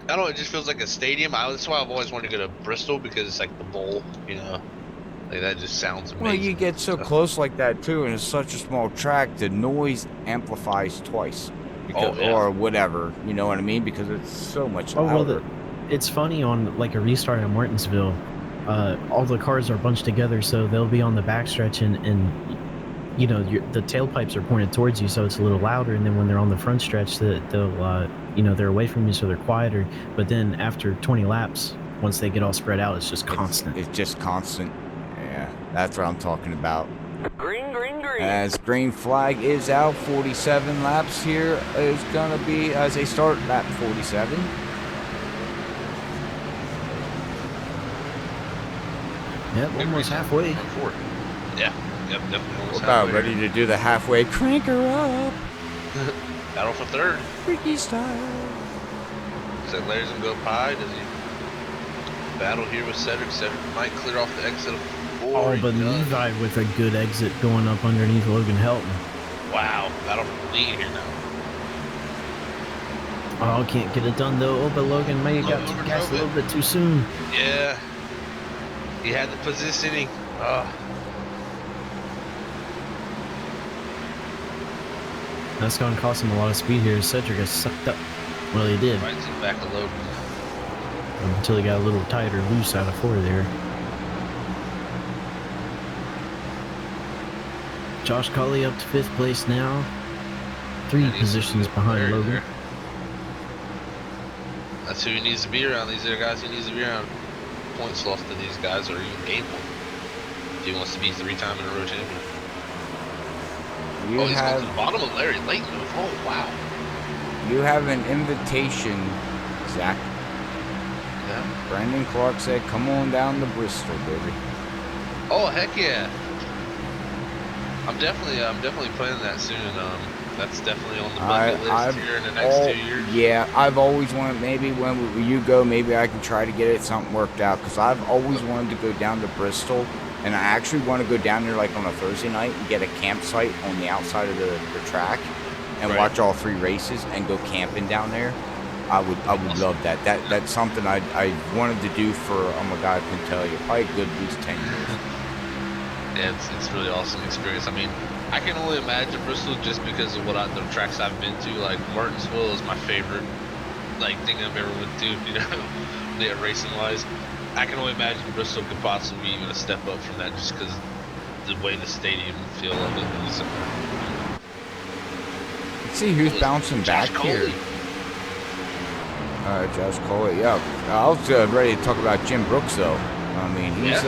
I don't know. It just feels like a stadium. That's why I've always wanted to go to Bristol, because it's like the bowl. You know, like that just sounds amazing. Well, you get so close like that too, and it's such a small track. The noise amplifies twice, because, or whatever. You know what I mean? Because it's so much louder. Well, it's funny on like a restart in Martinsville. All the cars are bunched together, so they'll be on the backstretch, and you know the tailpipes are pointed towards you, so it's a little louder. And then when they're on the front stretch, they'll you know, they're away from you, so they're quieter. But then after 20 laps, once they get all spread out, it's just constant. It's just constant. Yeah, that's what I'm talking about. Green. As green flag is out, 47 laps here is gonna be as they start lap 47. Yep, almost halfway. Yeah, yep, definitely almost We're about halfway. ready to do the halfway crank her up. Battle for third. Freaky style. So Larry's gonna go pie. Does he battle here with Cedric? Cedric might clear off the exit of 4. Oh, but He does. Levi with a good exit going up underneath Logan Helton. Wow, battle for the lead here now. Oh, can't get it done though. Oh, but Logan may have got too gas a little bit too soon. Yeah, he had the positioning. That's going to cost him a lot of speed here. Cedric has sucked up. Well, he did. Right to the back of Logan. Until he got a little tighter loose out of 4 there. Josh Colley up to 5th place now. 3 positions behind Logan. There. That's who he needs to be around. These are guys he needs to be around. Points lost to these guys, or even gain one, if he wants to be 3-time in a row champion. You He's going have to the bottom of Larry late move. Oh, wow. you have an invitation, Zach. Yeah. Brandon Clark said, "Come on down to Bristol, baby." Oh, heck yeah. I'm definitely planning that soon. That's definitely on the bucket list here in the next 2 years. Yeah, I've always wanted, maybe when you go, maybe I can try to get it something worked out, because I've always wanted to go down to Bristol, and I actually want to go down there like on a Thursday night and get a campsite on the outside of the track and watch all 3 races and go camping down there. I would love that. That's something I wanted to do for, oh my God, I can tell you, probably a good at least 10 years. Yeah, it's really awesome experience. I mean, I can only imagine Bristol just because of the tracks I've been to. Like Martinsville is my favorite thing I've ever went to, you know, yeah, racing wise. I can only imagine Bristol could possibly be even a step up from that, just because the way the stadium feel of it is. Let's see who's bouncing back here. Josh Coley. Yeah, I was ready to talk about Jim Brooks though. I mean, he's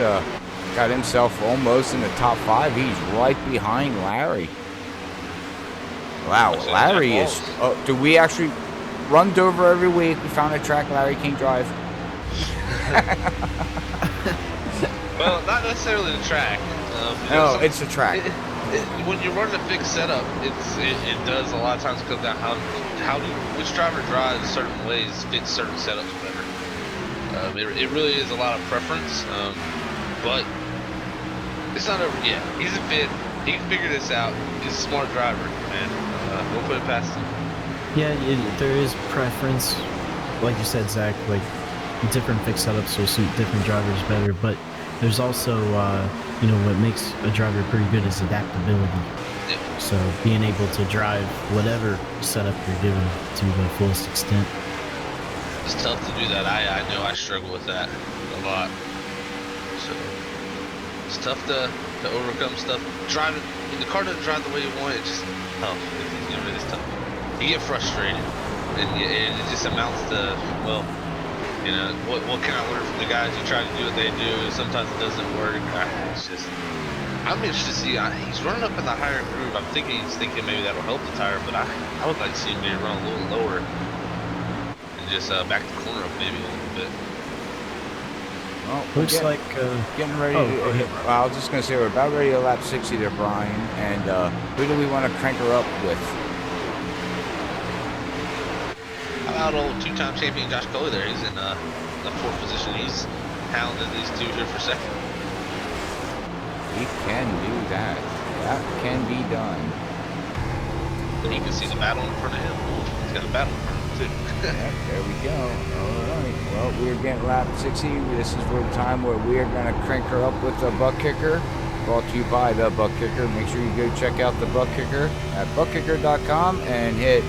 got himself almost in the top 5. He's right behind Larry. Wow, Larry is. Do we actually run Dover every week? We found a track Larry can drive. Well, not necessarily the track. No, it's the track. When you're running a fixed setup, it does a lot of times come down which driver drives certain ways fits certain setups better. It really is a lot of preference, but it's not over yet. He's a fit. He can figure this out. He's a smart driver, man. Don't put it past him. Yeah, there is preference, like you said, Zach. Like different fix setups will suit different drivers better, but there's also, you know, what makes a driver pretty good is adaptability. Yeah. So being able to drive whatever setup you're given to the fullest extent. It's tough to do that. I know I struggle with that a lot. So it's tough to overcome stuff. Driving when the car doesn't drive the way you want, it just it's tough. You get frustrated, and it just amounts to, well, you know, what can I learn from the guys who try to do what they do? Sometimes it doesn't work. It's just, I'm interested to see. He's running up in the higher groove. I'm thinking he's thinking maybe that'll help the tire, but I would like to see him maybe run a little lower and just back the corner up maybe a little bit. Well, Looks like getting ready to hit. I was just gonna say we're about ready to lap 60 there, Brian. And who do we want to crank her up with? How about old two-time champion Josh Coley there? He's in the fourth position. He's hounding these two here for second. He can do that. That can be done. And you can see the battle in front of him. He's got a battle in front of him too. Yep, there we go. All right. Well, we're getting lap 60. This is for the time where we are going to crank her up with the ButtKicker. Brought to you by the ButtKicker. Make sure you go check out the ButtKicker at buttkicker.com and hit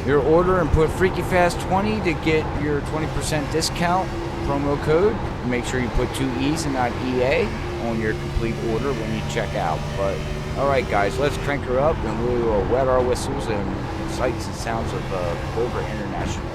your order and put FreakyFast20 to get your 20% discount promo code. Make sure you put 2 E's and not EA on your complete order when you check out. But all right, guys, let's crank her up and we will wet our whistles and sights and sounds of Dover International.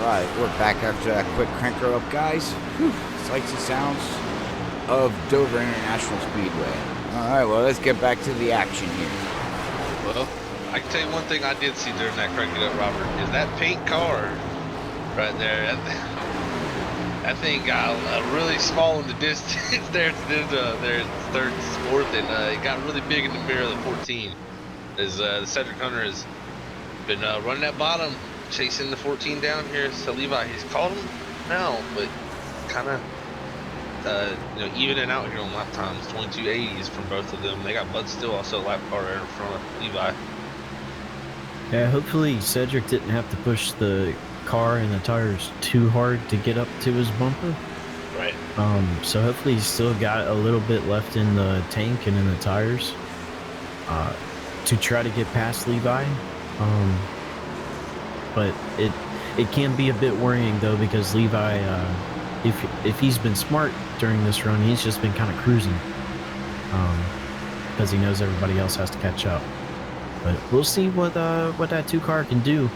Alright, we're back after that quick cranker up, guys. Whew, sights and sounds of Dover International Speedway. Alright, well, let's get back to the action here. Well, I can tell you one thing I did see during that crank it up, Robert, is that pink car right there. That thing got really small in the distance there to their third, fourth, and it got really big in the mirror of the 14. As the Cedric Hunter has been running that bottom, chasing the 14 down here. So Levi, he's caught him now, but kind of evening out here on lap times. 2280s from both of them. They got Bud Still also a lap car right in front of Levi. Yeah, hopefully Cedric didn't have to push the car and the tires too hard to get up to his bumper. Right. So hopefully he's still got a little bit left in the tank and in the tires to try to get past Levi. But it can be a bit worrying though, because Levi, if he's been smart during this run, he's just been kind of cruising, because he knows everybody else has to catch up. But we'll see what that 2 car can do,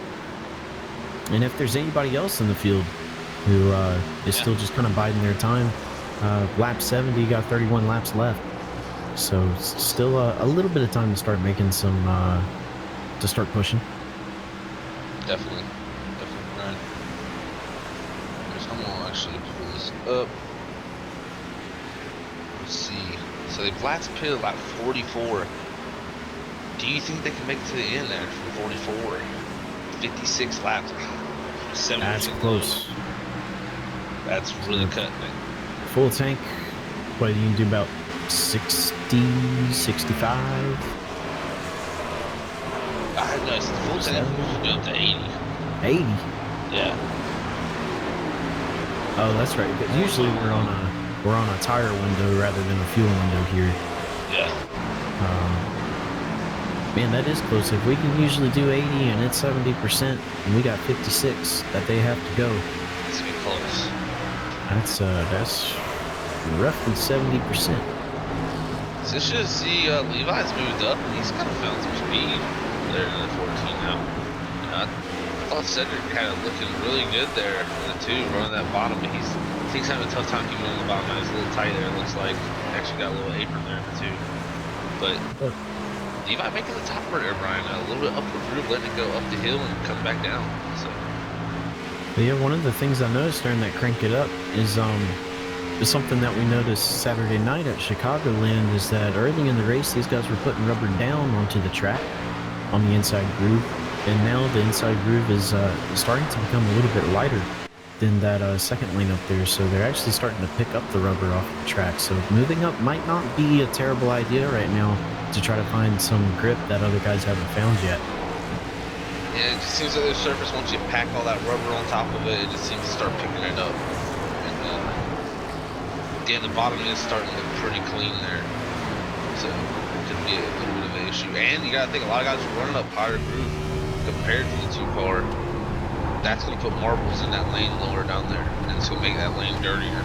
and if there's anybody else in the field who is still just kind of biding their time. Lap 70, got 31 laps left, so still a little bit of time to start making some to start pushing. Definitely, Brian. I'm gonna actually pull this up. Let's see. So they've last pitted lap 44. Do you think they can make it to the end there from 44? 56 laps. That's close. That's really cutting it. Full tank, what you can do about 60, 65? I know, it's the full tank go up to 80. 80? Yeah. Oh, that's right. But usually we're on a tire window rather than a fuel window here. Yeah. Man, that is close. If we can usually do 80 and it's 70%, and we got 56 that they have to go. It's gonna be close. That's roughly 70%. So you should see Levi's moved up and he's kind of found some speed there in the 14 now. I thought Cedric kind of looking really good there in the 2, running that bottom, but he's having a tough time keeping on the bottom. He's a little tight there, it looks like. Actually got a little apron there in the 2. But Levi making the top right there, Brian. A little bit upward groove, letting it go up the hill and come back down. So. But yeah, one of the things I noticed during that crank it up is something that we noticed Saturday night at Chicagoland, is that early in the race these guys were putting rubber down onto the track on the inside groove, and now the inside groove is starting to become a little bit lighter than that second lane up there, so they're actually starting to pick up the rubber off the track. So moving up might not be a terrible idea right now to try to find some grip that other guys haven't found yet. Yeah, it just seems like the surface, once you pack all that rubber on top of it, it just seems to start picking it up. And yeah, the bottom is starting to look pretty clean there. So it could be a little bit of an issue. And you gotta think, a lot of guys are running up higher groove compared to the 2 car. That's gonna put marbles in that lane lower down there, and it's gonna make that lane dirtier.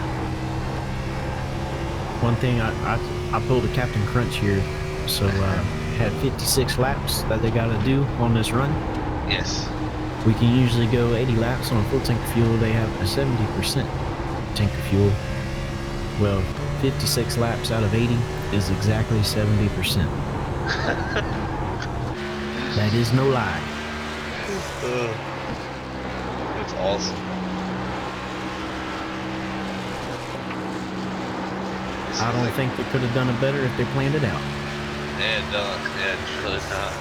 One thing, I pulled a Captain Crunch here, so had 56 laps that they gotta do on this run. Yes. We can usually go 80 laps on a full tank of fuel. They have a 70% tank of fuel. Well, 56 laps out of 80 is exactly 70%. That is no lie. It's awesome. I don't think they could have done it better if they planned it out. Yeah, it's really not.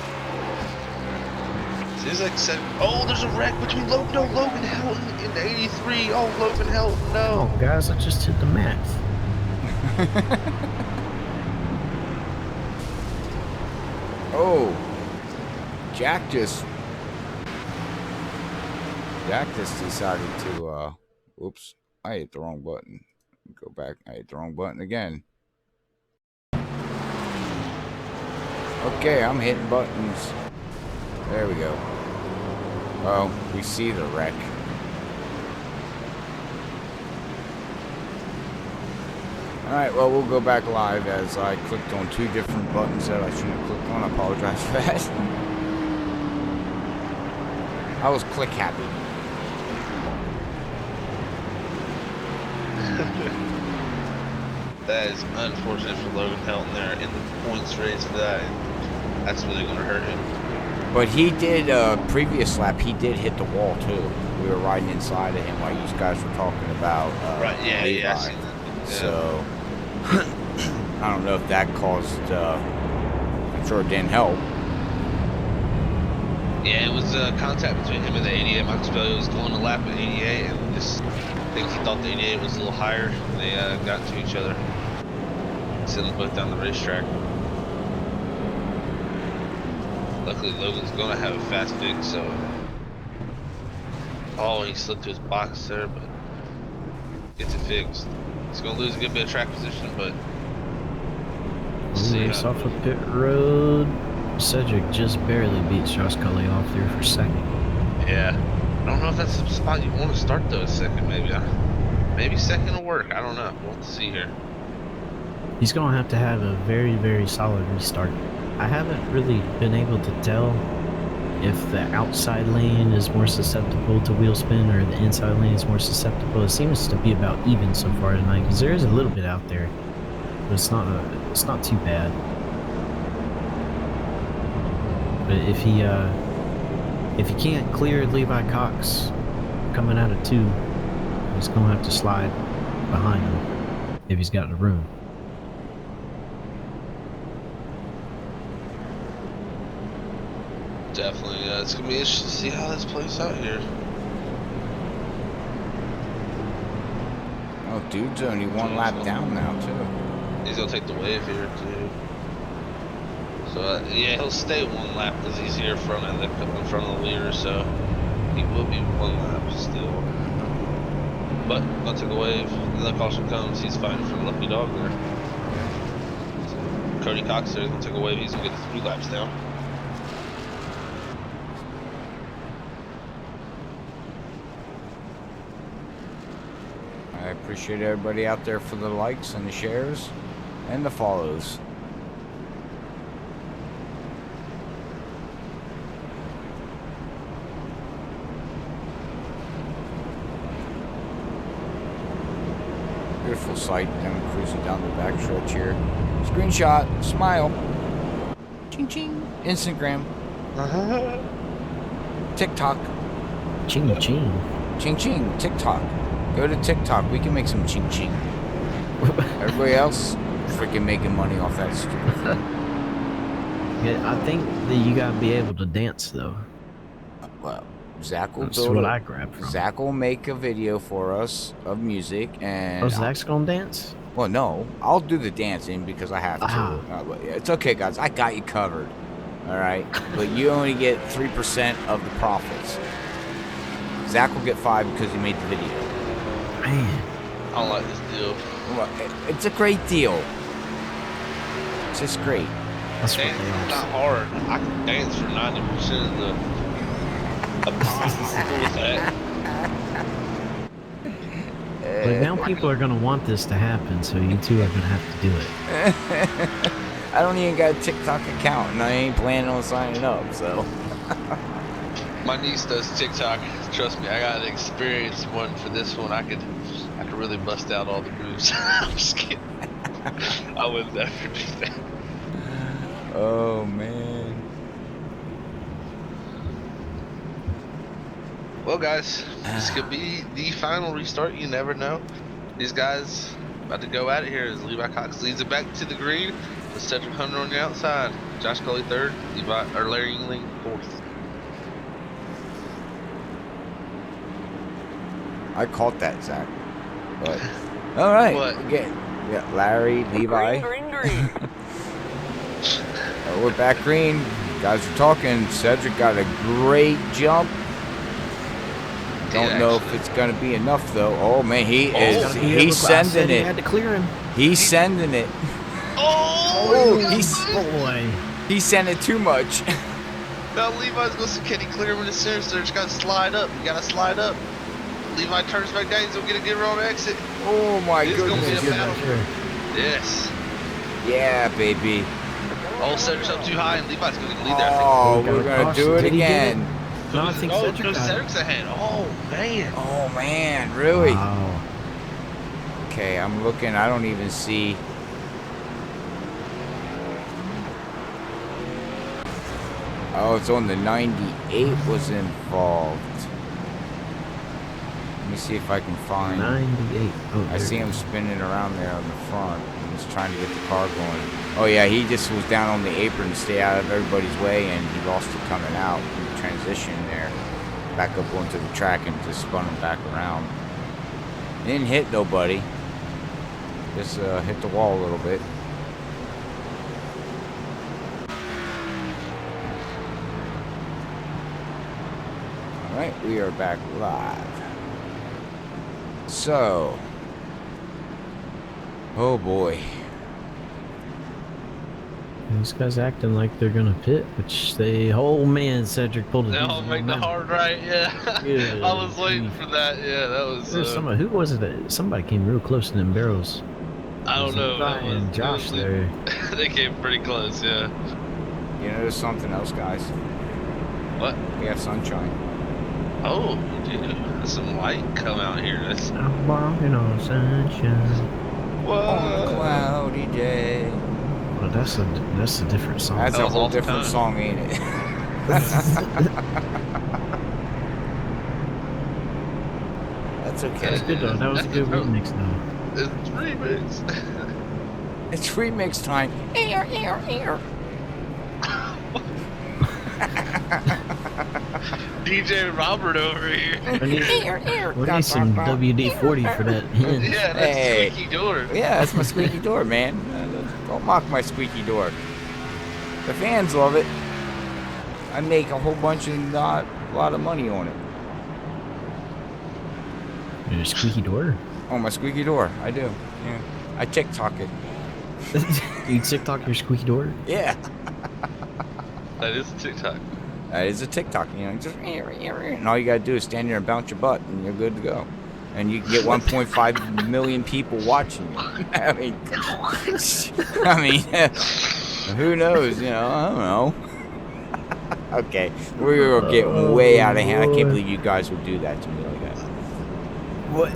Seems like said, oh, there's a wreck between Logan Helton and 83. Oh, Logan Helton, no. Oh, guys, I just hit the math. Oh, Jack just decided to, oops, I hit the wrong button. Go back, I hit the wrong button again. Okay, I'm hitting buttons. There we go. Oh, we see the wreck. Alright, well, we'll go back live as I clicked on 2 different buttons that I shouldn't have clicked on. I apologize for that. I was click happy. That is unfortunate for Logan Helton there in the points race for that. That's really going to hurt him. But he did, previous lap, he did hit the wall too. We were riding inside of him while you guys were talking about right, yeah, Levi. yeah, I seen that. Yeah. So, I don't know if that caused, I'm sure it didn't help. Yeah, it was contact between him and the 88. Marcus Belli was going to lap at 88, and just I think he thought the 88 was a little higher. They got to each other. Sent them both down the racetrack. Luckily, Logan's going to have a fast fix, so... Oh, he slipped to his box there, but gets it fixed. He's going to lose a good bit of track position, but... Race off of pit road. Cedric just barely beats Josh Cully off there for second. Yeah. I don't know if that's the spot you want to start though. Second, maybe. Maybe second will work. I don't know. We'll have to see here. He's going to have a very, very solid restart. I haven't really been able to tell if the outside lane is more susceptible to wheel spin or the inside lane is more susceptible. It seems to be about even so far tonight because there is a little bit out there, but it's not too bad. But if he can't clear Levi Cox coming out of 2, he's gonna have to slide behind him if he's got the room. Definitely, it's gonna be interesting to see how this plays out here. Oh, dude's only 1 lap down now, too. He's gonna take the wave here too. So yeah, he'll stay 1 lap because he's here in front of the leader, so he will be 1 lap still. But gonna take a wave. Then the caution comes. He's fighting for the lucky dog there. So, Cody Cox there is gonna take a wave. He's gonna get 3 laps down. I appreciate everybody out there for the likes and the shares and the follows. Beautiful sight, them cruising down the back stretch here. Screenshot, smile. Ching ching. Instagram. TikTok. Ching ching. Ching ching. TikTok. Go to TikTok. We can make some ching ching. Everybody else freaking making money off that stupid thing. Yeah, I think that you gotta be able to dance though. Well, Zach will That's build what a- I grabbed from. Zach will make a video for us of music and. Oh, Zach's gonna dance? Well, no, I'll do the dancing because I have to. Ah. But yeah, it's okay, guys. I got you covered. All right, but you only get 3% of the profits. Zach will get 5 because he made the video. Man, I don't like this deal. Well, it's a great deal. It's just great. that's what Dance they is all not say. hard. I can dance for 90% of the cool with that. But now people are gonna want this to happen, so you two are gonna have to do it. I don't even got a TikTok account, and I ain't planning on signing up. So. My niece does TikTok. Trust me, I got an experience one for this one. I could really bust out all the moves. I'm just kidding. I would never do that. Oh man. Well, guys, this could be the final restart. You never know. These guys about to go at it here as Levi Cox leads it back to the green. With Cedric Hunter on the outside. Josh Cully 3rd. Larry Yingling 4th. I caught that, Zach. But all right. What? Again, we got Larry, Levi. Green. We're back green. Guys are talking. Cedric got a great jump. Don't know if it's gonna be enough though. Oh man, he's sending He it. had to clear him. He's sending it. Oh! Boy. He's sending too much. Now Levi's going to can he clear him in the center, so he's got to slide up. You got to slide up. Levi turns back down. He's going to get a good wrong exit. Oh my It's gonna goodness. be a battle. Sure. Yes. Yeah, baby. Oh, Cedric's up too high, and Levi's going to lead there. Oh, Got we're a gonna caution. do it Did he get it? again. No, I think Oh, Cedric no, got it. Cedric's ahead. Oh, man. Oh man, really? Wow. Okay, I'm looking. I don't even see. Oh, it's on the 98 was involved. Let me see if I can find. 98. Oh, I there see it him is. spinning around there on the front. He's trying to get the car going. Oh yeah, he just was down on the apron to stay out of everybody's way, and he lost it coming out in the transition there. Back up onto the track and just spun him back around. Didn't hit nobody. Just hit the wall a little bit. Alright, we are back live. So, oh boy. These guys acting like they're gonna pit, which they. Oh man, Cedric pulled a They deuce all of make the momentum. hard right, yeah. I Good was waiting grief. for that, yeah, that was, There's somebody. Who was it? Somebody came real close to them barrels. I don't know, Levi that was, and Josh there. they came pretty close, yeah. You know, there's something else, guys. What? We have sunshine. Oh, dude, there's some light come out here. That's, I'm walking on sunshine. On a whoa. cloudy day. Well, that's a different song. That's That a was whole off different time. song, ain't it? That's okay. That's good though. That was a good remix though. It's remix. It's remix time. DJ Robert over here. We need some WD-40 for that. Yeah, that's Hey. squeaky door. Yeah, that's my squeaky door, man. Don't mock my squeaky door. The fans love it. I make a whole bunch of a lot of money on it. Your squeaky door. Oh, my squeaky door. I do. Yeah. I TikTok it. You TikTok your squeaky door? Yeah. That is TikTok. That is a TikTok. You know, just and all you gotta do is stand there and bounce your butt, and you're good to go. And you can get 1.5 million people watching you. I mean, who knows? You know, I don't know. Okay, we were getting way out of hand. I can't believe you guys would do that to me like that. What?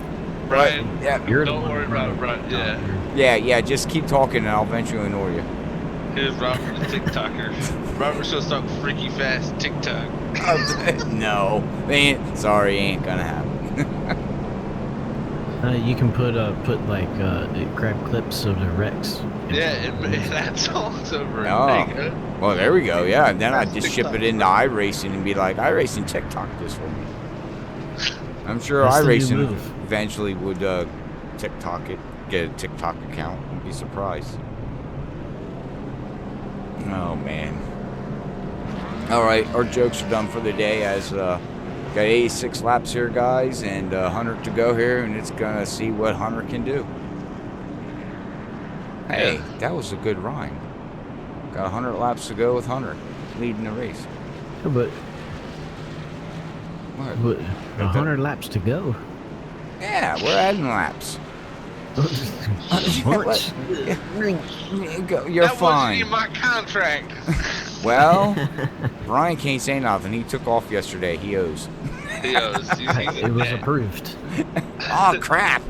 Brian, Yeah, You're the don't one worry who about it, brought Brian. it. yeah. Just keep talking, and I'll eventually ignore you. Here's Robert the TikToker. Robert's gonna start freaky fast TikTok. No, sorry, ain't gonna happen. You can put like grab clips of the Rex. Yeah, that song's over. No. There you go. Well, there we go. Yeah, and then I That's just ship TikTok. it into iRacing and be like, iRacing TikTok this for me. I'm sure That's the new iRacing move. eventually would TikTok it, get a TikTok account. I'd be surprised. Oh man. All right, our jokes are done for the day. As got 86 laps here, guys, and 100 to go here, and it's gonna see what Hunter can do. Hey, Yeah. that was a good rhyme. Got 100 laps to go with Hunter leading the race. Yeah, but What? 100 laps to go. Yeah, we're adding laps. What? You're That fine. wasn't in my contract. Well, Brian can't say nothing. He took off yesterday. He owes. He owes. He's It was approved. Oh, crap.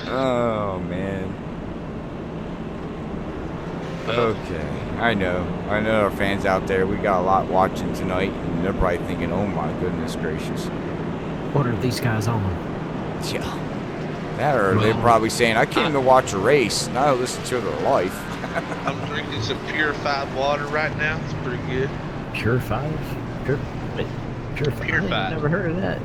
Oh, man. Okay. I know our fans out there. We got a lot watching tonight, and they're probably thinking, oh, my goodness gracious. What are these guys on? Yeah. That or they're probably saying, I came to watch a race, not to listen to their life. I'm drinking some purified water right now. It's pretty good. Pure 5? Purified. Purified. I never heard of that.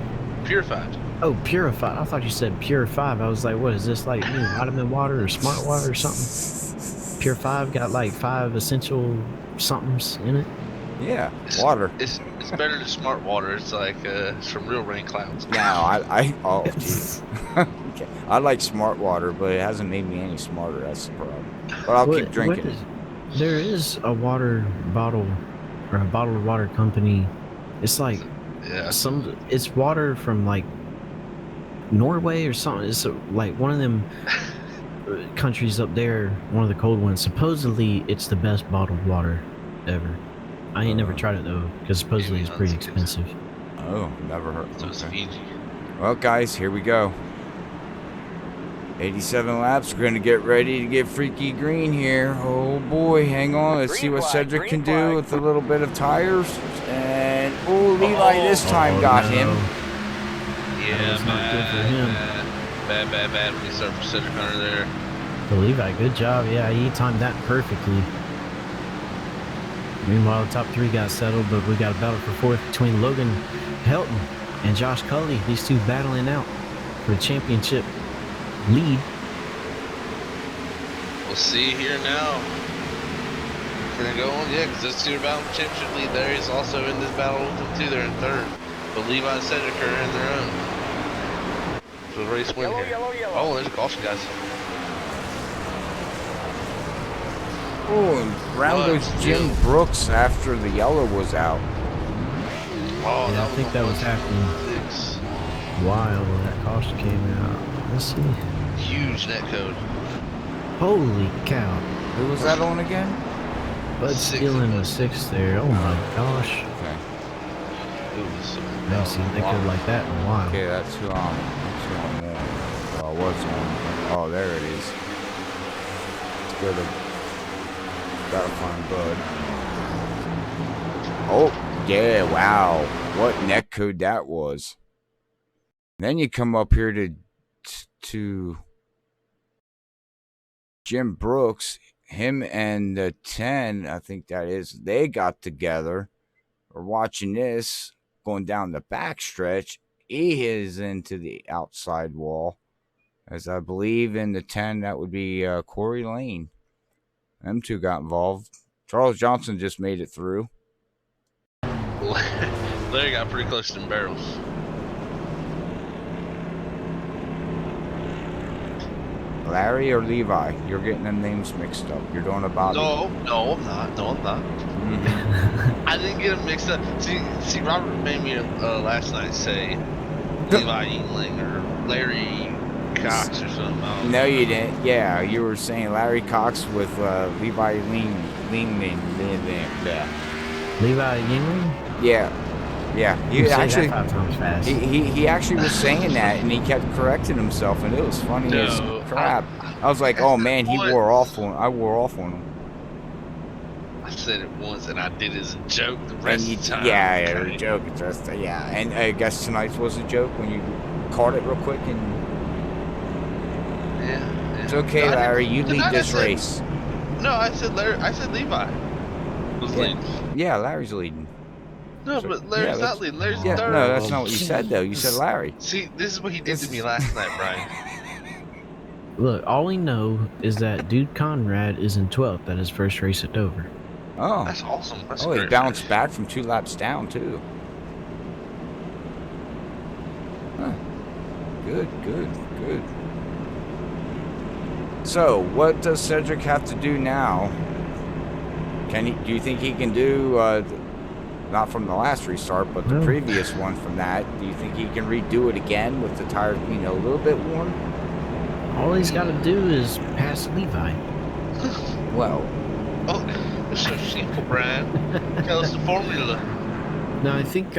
Purified. Oh, purified. I thought you said Pure 5. I was like, what is this, like new vitamin water or smart water or something? Pure 5 got like 5 essential somethings in it. Yeah, water. It's better than smart water. It's like it's from real rain clouds. No, oh, jeez. Okay. I like smart water, but it hasn't made me any smarter. That's the problem. But I'll keep drinking it. There is a water bottle or a bottled water company. It's like Yeah. it's water from like Norway or something. It's like one of them countries up there, one of the cold ones. Supposedly, it's the best bottled water ever. I ain't never tried it though, because supposedly it's pretty expensive. Oh, never heard. So it's Okay. Fiji. Well, guys, here we go. 87 laps. We're going to get ready to get freaky green here. Oh, boy. Hang on. Let's see what Cedric can do with a little bit of tires. And, oh, Levi this time got him. Yeah, was not good for him. Bad. We start for Cedric Hunter there. But Levi, good job. Yeah, he timed that perfectly. Meanwhile, the top 3 got settled, but we got a battle for 4th between Logan Helton and Josh Cully. These two battling out for the championship lead. We'll see here now. We're gonna go on, yeah, because those two are battling for championship lead there. He's also in this battle with them too. They're in 3rd. But Levi and Cedric are in their own. So the race win here. Oh, there's a caution, guys. Oh, and round What? goes Jim Brooks after the yellow was out. Oh, Yeah, I think that was happening while that caution came out. Let's see. Huge net code. Holy cow. Who was that on again? Bud Six Skillen of was us. 6th there. Oh my gosh. Okay. It was I haven't seen Nico like that in a while. Okay, that's who I'm on. Well, I was on. Oh, there it is. Let's go to. Gotta find Bud. Oh, yeah, wow. What net code that was. Then you come up here to Jim Brooks. Him and the 10, I think that is, they got together. We're watching this going down the back stretch. He is into the outside wall. As I believe in the 10, that would be Corey Lane. Them two got involved. Charles Johnson just made it through. Larry got pretty close to them barrels. Larry or Levi? You're getting them names mixed up. You're doing a Bobby. No, I'm not. No, I'm not. Mm-hmm. I didn't get them mixed up. See, Robert made me last night say Levi Yingling or Larry Cox or something. No, you didn't. Yeah, you were saying Larry Cox with Levi Lean. Yeah. Levi Yingling? Yeah. He You say actually that 5 times fast. he actually was saying that, and he kept correcting himself, and it was funny as crap. I was like, oh man, I wore off on him. I said it once, and I did it as a joke. The rest of the time, yeah, a joke. Just yeah, and I guess tonight's was a joke when you caught it real quick, and yeah. it's okay, Larry. You lead this race. No, I said Larry. I said Levi was leading. Yeah, Larry's leading. No, but Larry's not leading. Larry's Yeah, third. no, that's not what you said though. You said Larry. See, this is what he did to me last night, Brian. Look, all we know is that Dude Conrad is in 12th at his first race at Dover. Oh, That's awesome. That's he great, bounced man. back from 2 laps down too. Huh. Good. So, what does Cedric have to do now? Do you think he can do, not from the last restart, but the previous one from that? Do you think he can redo it again with the tires, a little bit worn? All he's got to do is pass Levi. Well. Oh, it's so simple, Brian. Tell us the formula. No, I think,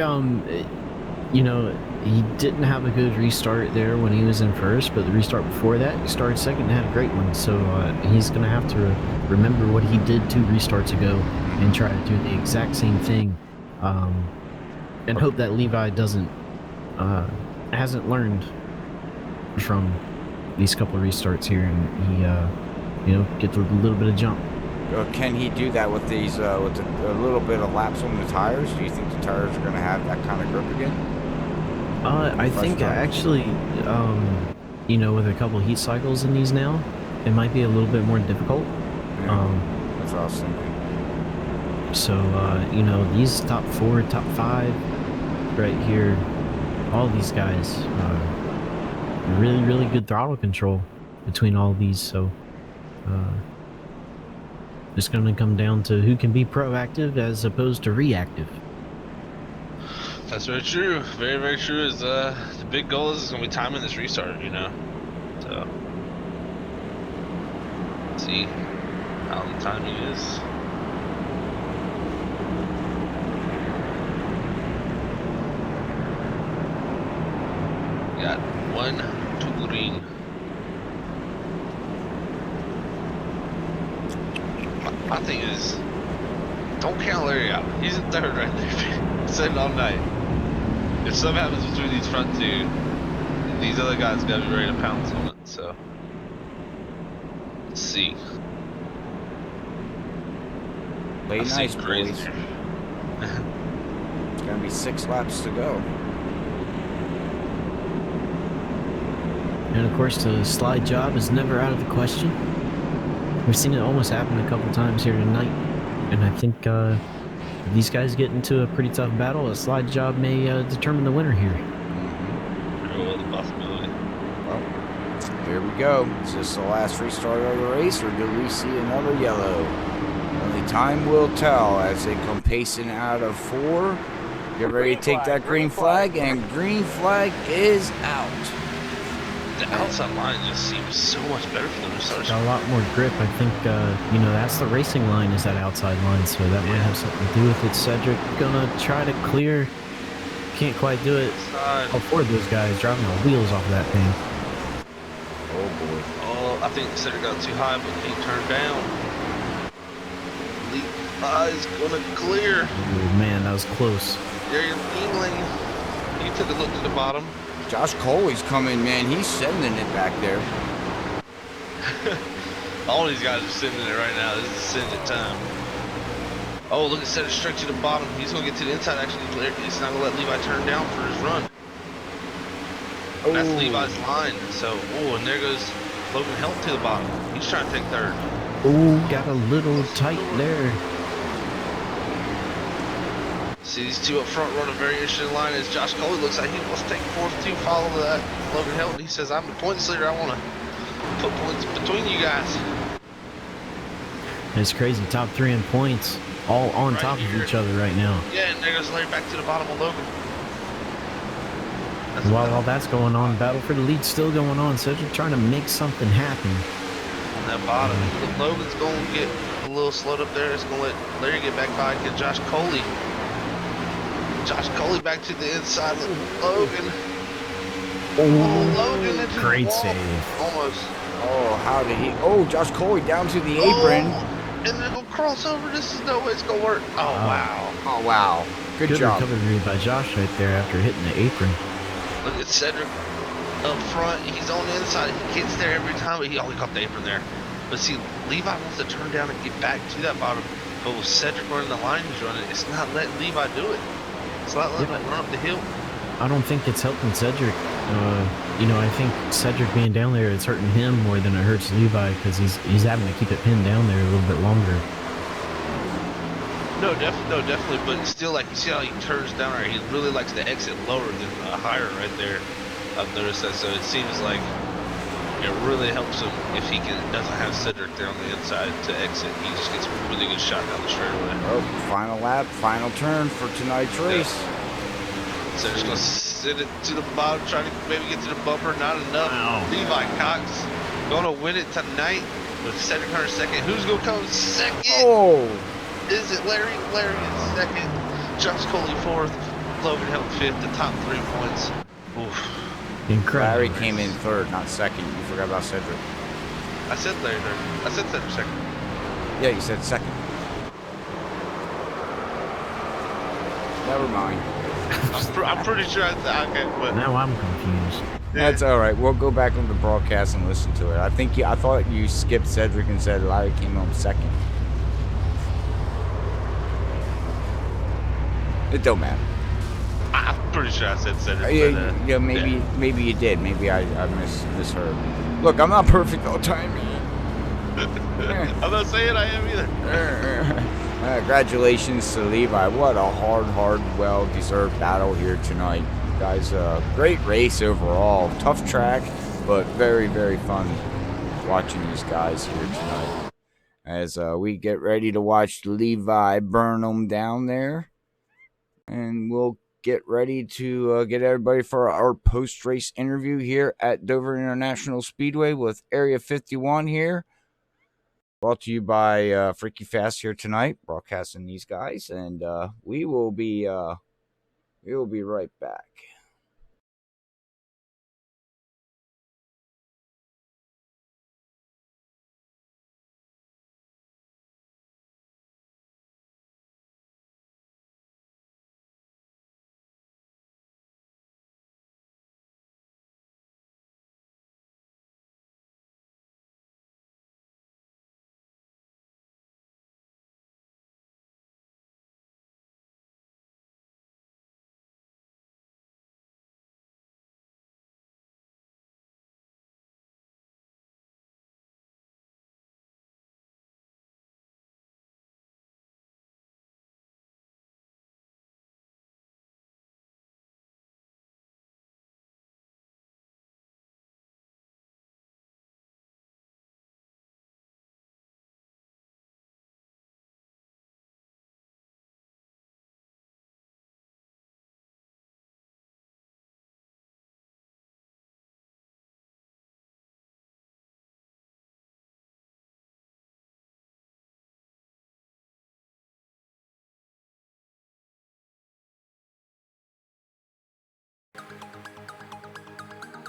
he didn't have a good restart there when he was in first, but the restart before that, he started second and had a great one. So he's going to have to remember what he did 2 restarts ago and try to do the exact same thing. And hope that Levi hasn't learned from these couple of restarts here, and he, gets a little bit of jump. Can he do that with these, with a little bit of laps on the tires? Do you think the tires are going to have that kind of grip again? I think actually, with a couple of heat cycles in these now, it might be a little bit more difficult. Yeah, that's what I was thinking. So, these top 4, top 5 right here, all these guys, really, really good throttle control between all these. So, it's going to come down to who can be proactive as opposed to reactive. That's very true. Very, very true. Is the big goal is going to be timing this restart, So, see how the timing is. Got 1 touring. My thing is, don't count Larry out. He's in third right there. Said it all night. If something happens between these front 2, these other guys gotta be ready to pounce on it. So, let's see. Play nice, boys. It's gonna be 6 laps to go. And of course, the slide job is never out of the question. We've seen it almost happen a couple times here tonight, and I think if these guys get into a pretty tough battle, a slide job may determine the winner here. Very well, the possibility. Well, Here we go. Is this the last restart of the race, or do we see another yellow? Only time will tell as they come pacing out of 4. Get ready to take that green flag, and green flag is out. The outside line just seems so much better for them to start. Got a lot more grip. I think, you know, that's the racing line, is that outside line, so that might have something to do with it. Cedric gonna try to clear. Can't quite do it. All 4 of those guys driving the wheels off of that thing. Oh boy. Oh, I think Cedric got too high, but he turned down. Levi's gonna clear. Oh man, that was close. Darian Engling, he took a look to the bottom. Josh Coley's coming, man. He's sending it back there. All these guys are sending it right now. This is send it time. Oh, look at Cedric straight to the bottom. He's gonna get to the inside. Actually, he's not gonna let Levi turn down for his run. Oh. That's Levi's line. So, oh, and there goes Logan Helt to the bottom. He's trying to take third. Oh, got a little tight there. See these 2 up front run a very interesting line as Josh Coley looks like he wants to take 4th to follow that Logan Helt. He says, I'm the points leader. I want to put points between you guys. It's crazy. Top 3 in points, all on Right top here. of each other right now. Yeah, and there goes Larry back to the bottom of Logan. While all that's going on, battle for the lead still going on. Cedric trying to make something happen. On that bottom, Logan's going to get a little slowed up there. It's going to let Larry get back by and get Josh Coley. Josh Coley back to the inside. Logan. Oh, Logan into Great the wall. save. Almost. Oh, how did he? Oh, Josh Coley down to the apron. Oh, and they're going to cross over. This is no way it's going to work. Oh, wow. Oh, wow. Good job. recovery by Josh right there after hitting the apron. Look at Cedric up front. He's on the inside. He gets there every time, but he caught the apron there. But see, Levi wants to turn down and get back to that bottom. But with Cedric running the line he's running, it's not letting Levi do it. It's not letting him run up the hill. I don't think it's helping Cedric. You know, I think Cedric being down there, it's hurting him more than it hurts Levi because he's having to keep it pinned down there a little bit longer. No, definitely. But still, like, you see how he turns down, or he really likes to exit lower than higher right there. I've noticed that. So it seems like it really helps him if he doesn't have Cedric there on the inside to exit. He just gets a really good shot down the straightaway. Oh, final lap, final turn for tonight's race. So just gonna send it to the bottom, trying to maybe get to the bumper. Not enough. Wow. Levi Cox gonna win it tonight with Cedric Hunter second. Who's gonna come second? Oh, Is it Larry? Larry is second. Josh Coley 4th. Logan Helt 5th. The top 3 points. Oof. Incredible. Larry came in 3rd, not 2nd. You forgot about Cedric. I said Larry there. I said Cedric second. Yeah, you said 2nd. Never mind. I'm pretty sure I said okay, but Now I'm confused. That's all right. We'll go back on the broadcast and listen to it. I thought you skipped Cedric and said Larry came home 2nd. It don't matter. I'm pretty sure I said Cedric. Yeah, maybe you did. Maybe I misheard. Look, I'm not perfect all the time. I'm not saying I am either. Congratulations to Levi. What a hard, well-deserved battle here tonight. Guys, great race overall. Tough track, but very, very fun watching these guys here tonight. As we get ready to watch Levi burn them down there. And we'll get ready to get everybody for our post-race interview here at Dover International Speedway with Area 51 here. Brought to you by Freaky Fast here tonight, broadcasting these guys, and we will be right back.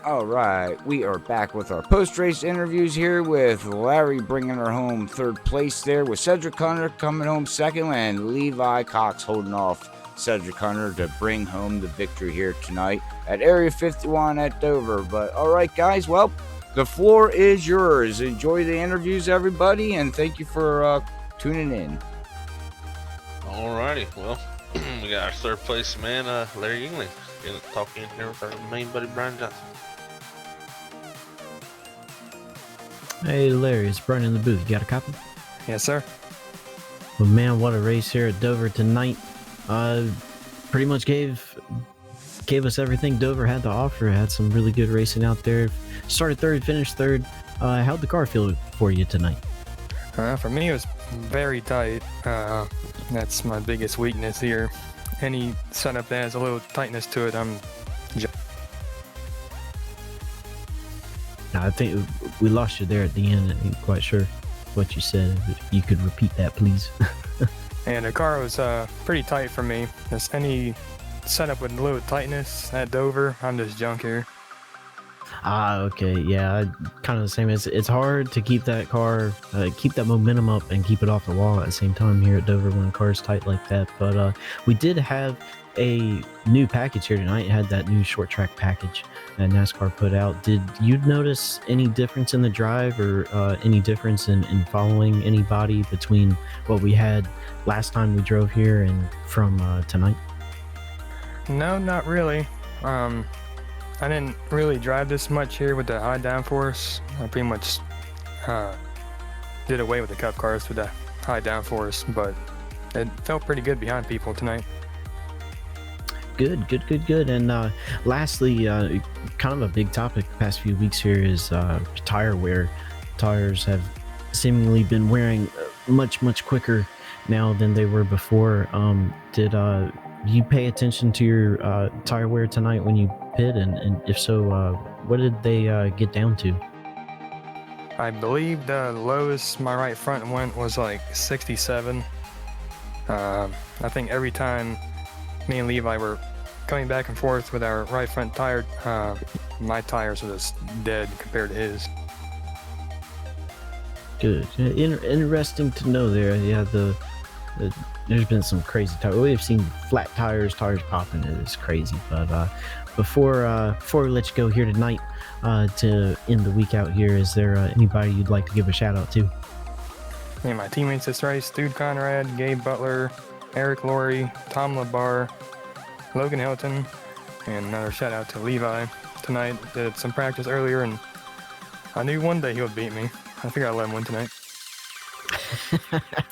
All right, we are back with our post-race interviews here with Larry bringing her home third place there, with Cedric Hunter coming home second, and Levi Cox holding off Cedric Hunter to bring home the victory here tonight at Area 51 at Dover. But all right, guys, well, the floor is yours. Enjoy the interviews, everybody, and thank you for tuning in. Alrighty, well, we got our third place man, Larry Yingling, going to talk in here with our main buddy Brian Johnson. Hey Larry, it's Brian in the booth. You got a copy? Yes, sir. Well, man, what a race here at Dover tonight. Pretty much gave us everything Dover had to offer. Had some really good racing out there. Started third, finished third. How'd the car feel for you tonight? For me, it was very tight. That's my biggest weakness here. Any setup that has a little tightness to it, I think we lost you there at the end. I ain't quite sure what you said. If you could repeat that, please. And the car was pretty tight for me. Just any setup with a little tightness at Dover, I'm just junk here. Okay, yeah, kind of the same. It's hard to keep that car, keep that momentum up and keep it off the wall at the same time here at Dover when the car's tight like that. But we did have a new package here tonight. It had that new short track package that NASCAR put out. Did you notice any difference in the drive or any difference in following anybody between what we had last time we drove here and from tonight? No, not really. I didn't really drive this much here with the high downforce. I pretty much did away with the cup cars with the high downforce, but it felt pretty good behind people tonight. Good. And lastly, kind of a big topic the past few weeks here is tire wear. Tires have seemingly been wearing much quicker now than they were before. Did you pay attention to your tire wear tonight when you pit, and if so, what did they get down to? I believe the lowest my right front went was like 67. I think every time me and Levi were coming back and forth with our right front tire, my tires were just dead compared to his. Good. Interesting to know there. Yeah, there's been some crazy tires. We've seen flat tires popping. It's crazy. But before we let you go here tonight to end the week out here, is there anybody you'd like to give a shout out to? Yeah, my teammates this race: Dude Conrad, Gabe Butler, Eric Laurie, Tom LaBar, Logan Hilton, and another shout out to Levi. Tonight did some practice earlier, and I knew one day he would beat me. I figured I'd let him win tonight.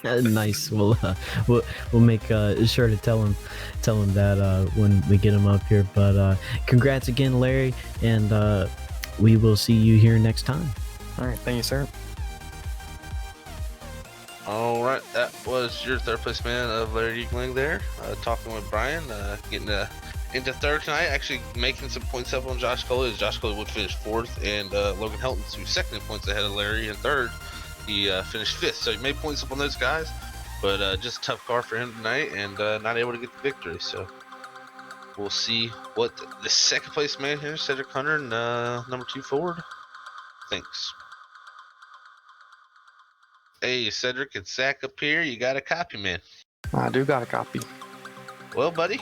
Nice. We'll make sure to tell him that when we get him up here. But congrats again, Larry, and we will see you here next time. All right, thank you, sir. All right, that was your third place man of Larry Yingling there, talking with Brian, getting into third tonight, actually making some points up on Josh Coley, as Josh Coley would finish fourth, and Logan Helton, who's second in points ahead of Larry in third, he finished fifth. So he made points up on those guys, but just a tough car for him tonight, and not able to get the victory. So we'll see what the second place man here, Cedric Hunter, and number 2 Ford, thinks. Hey, Cedric and Zach up here. You got a copy, man? I do got a copy. Well, buddy,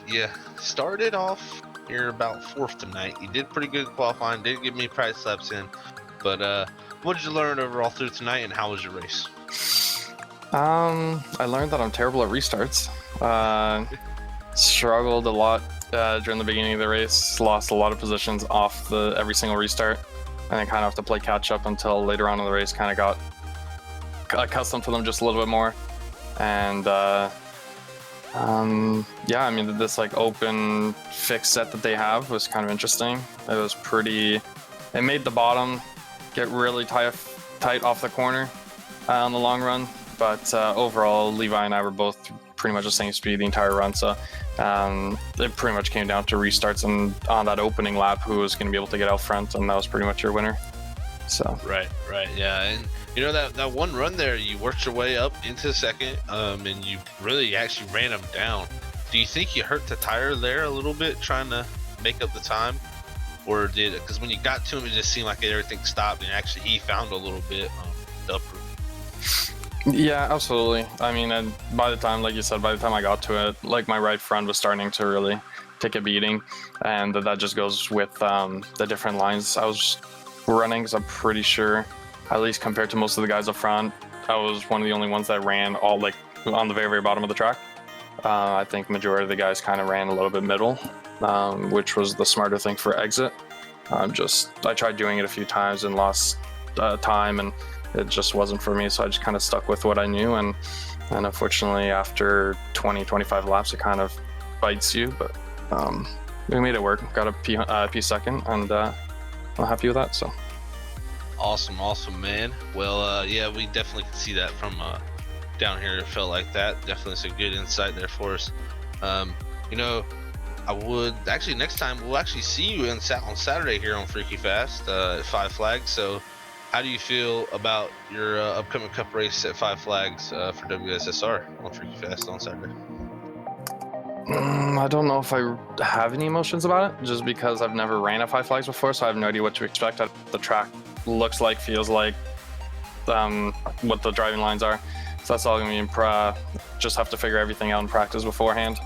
yeah, started off here about fourth tonight. You did pretty good qualifying. Did get me prize laps in, but what did you learn overall through tonight, and how was your race? I learned that I'm terrible at restarts. Struggled a lot during the beginning of the race. Lost a lot of positions off every single restart, and then kind of have to play catch up until later on in the race. Kind of got accustomed to them just a little bit more, and yeah, I mean, this like open fix set that they have was kind of interesting. It was pretty. It made the bottom get really tight off the corner on the long run, but overall, Levi and I were both pretty much the same speed the entire run. So it pretty much came down to restarts, and on that opening lap, who was going to be able to get out front, and that was pretty much your winner. So right, yeah, and you know that one run there, you worked your way up into second, and you really actually ran them down. Do you think you hurt the tire there a little bit trying to make up the time? or did it? Because when you got to him, it just seemed like everything stopped, and actually he found a little bit the upper. Yeah, absolutely. I mean, and by the time, like you said, by the time I got to it, like my right front was starting to really take a beating, and that just goes with the different lines I was running. Because I'm pretty sure, at least compared to most of the guys up front, I was one of the only ones that ran all like on the very, very bottom of the track. I think majority of the guys kind of ran a little bit middle, which was the smarter thing for exit. I tried doing it a few times and lost time, and it just wasn't for me, so I just kind of stuck with what I knew, and unfortunately after 20-25 laps it kind of bites you, but we made it work. Got a P second, and I'm happy with that. So Awesome, man. Well, yeah, we definitely can see that from down here. It felt like that. Definitely some good insight there for us. You know, I would actually, next time we'll actually see you on Saturday here on Freaky Fast at Five Flags. So how do you feel about your upcoming cup race at Five Flags for WSSR on Freaky Fast on Saturday? I don't know if I have any emotions about it, just because I've never ran at Five Flags before, so I have no idea what to expect. The track looks like, feels like, what the driving lines are. So that's all gonna be just have to figure everything out in practice beforehand.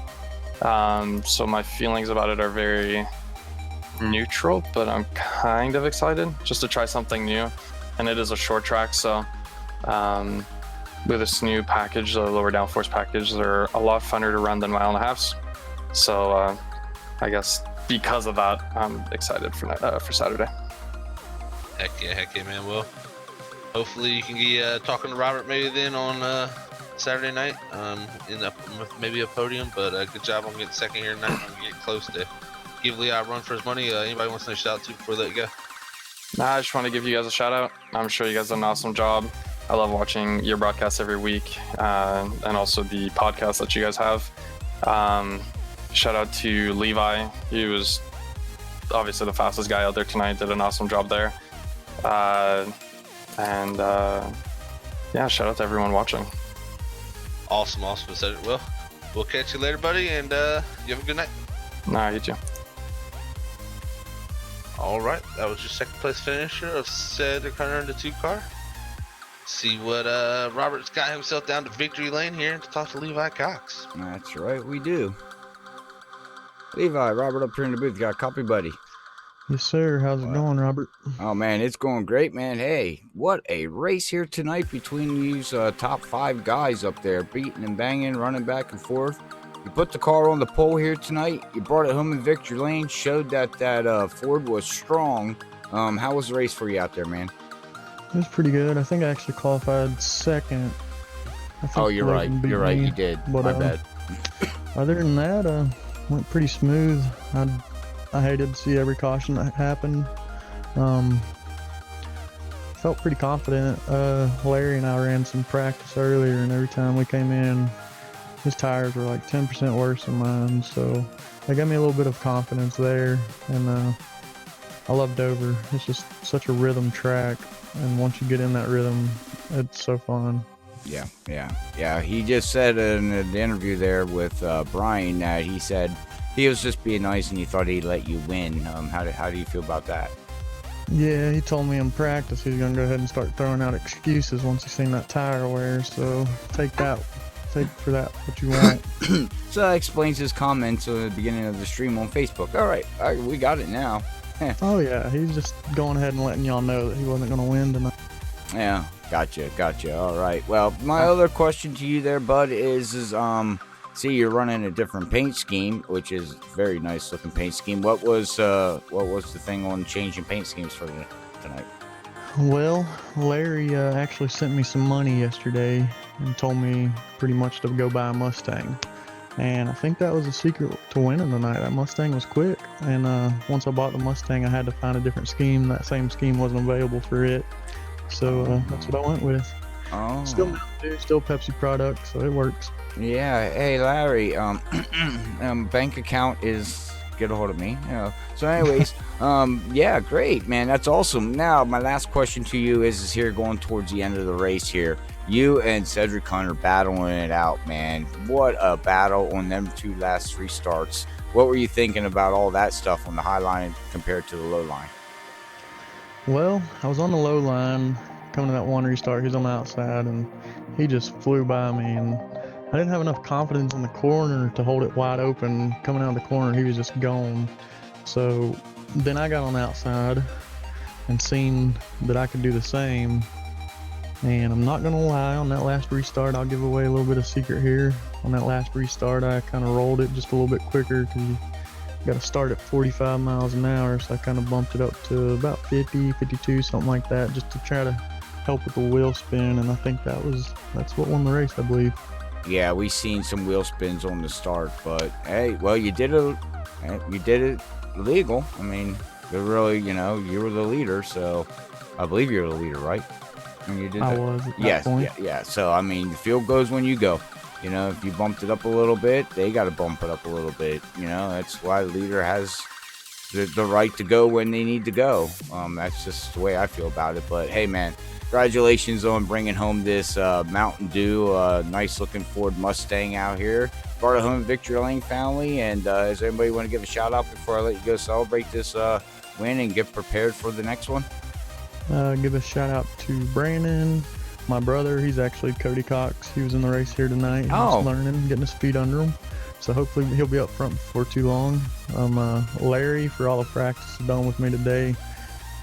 So my feelings about it are very neutral, but I'm kind of excited just to try something new. And it is a short track, so with this new package, the lower downforce package, they're a lot funner to run than mile and a halves. So I guess because of that, I'm excited for Saturday. Heck yeah, man. Well, hopefully you can get talking to Robert maybe then on Saturday night maybe a podium. But good job on getting second here tonight. I'm getting close to give Levi a run for his money. Anybody wants to shout out to before I let you go? I just want to give you guys a shout out. I'm sure you guys did an awesome job. I love watching your broadcasts every week, and also the podcast that you guys have. Shout out to Levi. He was obviously the fastest guy out there tonight. Did an awesome job there. Yeah, shout out to everyone watching. Awesome. Well, we'll catch you later, buddy, and you have a good night. Nah, you too. All right, that was your second place finisher of said Corner into 2 car. See what Robert's got himself down to victory lane here to talk to Levi Cox. That's right, we do. Levi, Robert up here in the booth. Got a copy, buddy? Yes, sir. How's it going, Robert? Oh, man, it's going great, man. Hey, what a race here tonight between these top 5 guys up there, beating and banging, running back and forth. You put the car on the pole here tonight. You brought it home in victory lane, showed that Ford was strong. How was the race for you out there, man? It was pretty good. I think I actually qualified second. Oh, you're right. You're right. You did. But, my bad. Other than that, went pretty smooth. I hated to see every caution that happened. Felt pretty confident. Larry and I ran some practice earlier, and every time we came in, his tires were like 10% worse than mine. So that got me a little bit of confidence there. And I love Dover. It's just such a rhythm track. And once you get in that rhythm, it's so fun. Yeah. He just said in the interview there with Brian that he said he was just being nice and he thought he'd let you win. How do you feel about that? Yeah, he told me in practice he's gonna go ahead and start throwing out excuses once he's seen that tire wear. So take for that what you want. So that explains his comments at the beginning of the stream on Facebook. All right, we got it now. Oh yeah, he's just going ahead and letting y'all know that he wasn't gonna win tonight. Yeah, gotcha. All right. Well, my other question to you there, bud, is see, you're running a different paint scheme, which is very nice looking paint scheme. What was the thing on changing paint schemes for tonight? Well, Larry actually sent me some money yesterday and told me pretty much to go buy a Mustang. And I think that was the secret to winning tonight. That Mustang was quick. And once I bought the Mustang, I had to find a different scheme. That same scheme wasn't available for it. So that's what I went with. Oh. Still Mountain Dew, still Pepsi product, so it works. Yeah. Hey, Larry, bank account is... get a hold of me. So anyways, yeah, great, man. That's awesome. Now, my last question to you is here going towards the end of the race here. You and Cedric Hunter battling it out, man. What a battle on them 2 last 3 starts. what were you thinking about all that stuff on the high line compared to the low line? Well, I was on the low line coming to that one restart. He was on the outside, and he just flew by me, and I didn't have enough confidence in the corner to hold it wide open. Coming out of the corner, he was just gone. So then I got on the outside and seen that I could do the same. And I'm not gonna lie, on that last restart, I'll give away a little bit of secret here. On that last restart, I kind of rolled it just a little bit quicker because you got to start at 45 miles an hour, so I kind of bumped it up to about 50, 52, something like that, just to try to help with the wheel spin. And I think that's what won the race, I believe. Yeah, we seen some wheel spins on the start, but hey, well, you did it legal. I mean, you're really, you were the leader, so I believe you're the leader, right? When you did I that? was at that point. Yeah. So I mean, the field goes when you go. If you bumped it up a little bit, they got to bump it up a little bit. That's why the leader has the right to go when they need to go. That's just the way I feel about it. But hey, man, congratulations on bringing home this Mountain Dew, nice looking Ford Mustang out here. Part of Home Victory Lane family. And does anybody want to give a shout out before I let you go celebrate this win and get prepared for the next one? Give a shout out to Brandon, my brother. He's actually Cody Cox. He was in the race here tonight. He's learning, getting his feet under him. So hopefully he'll be up front before too long. Larry, for all the practice done with me today,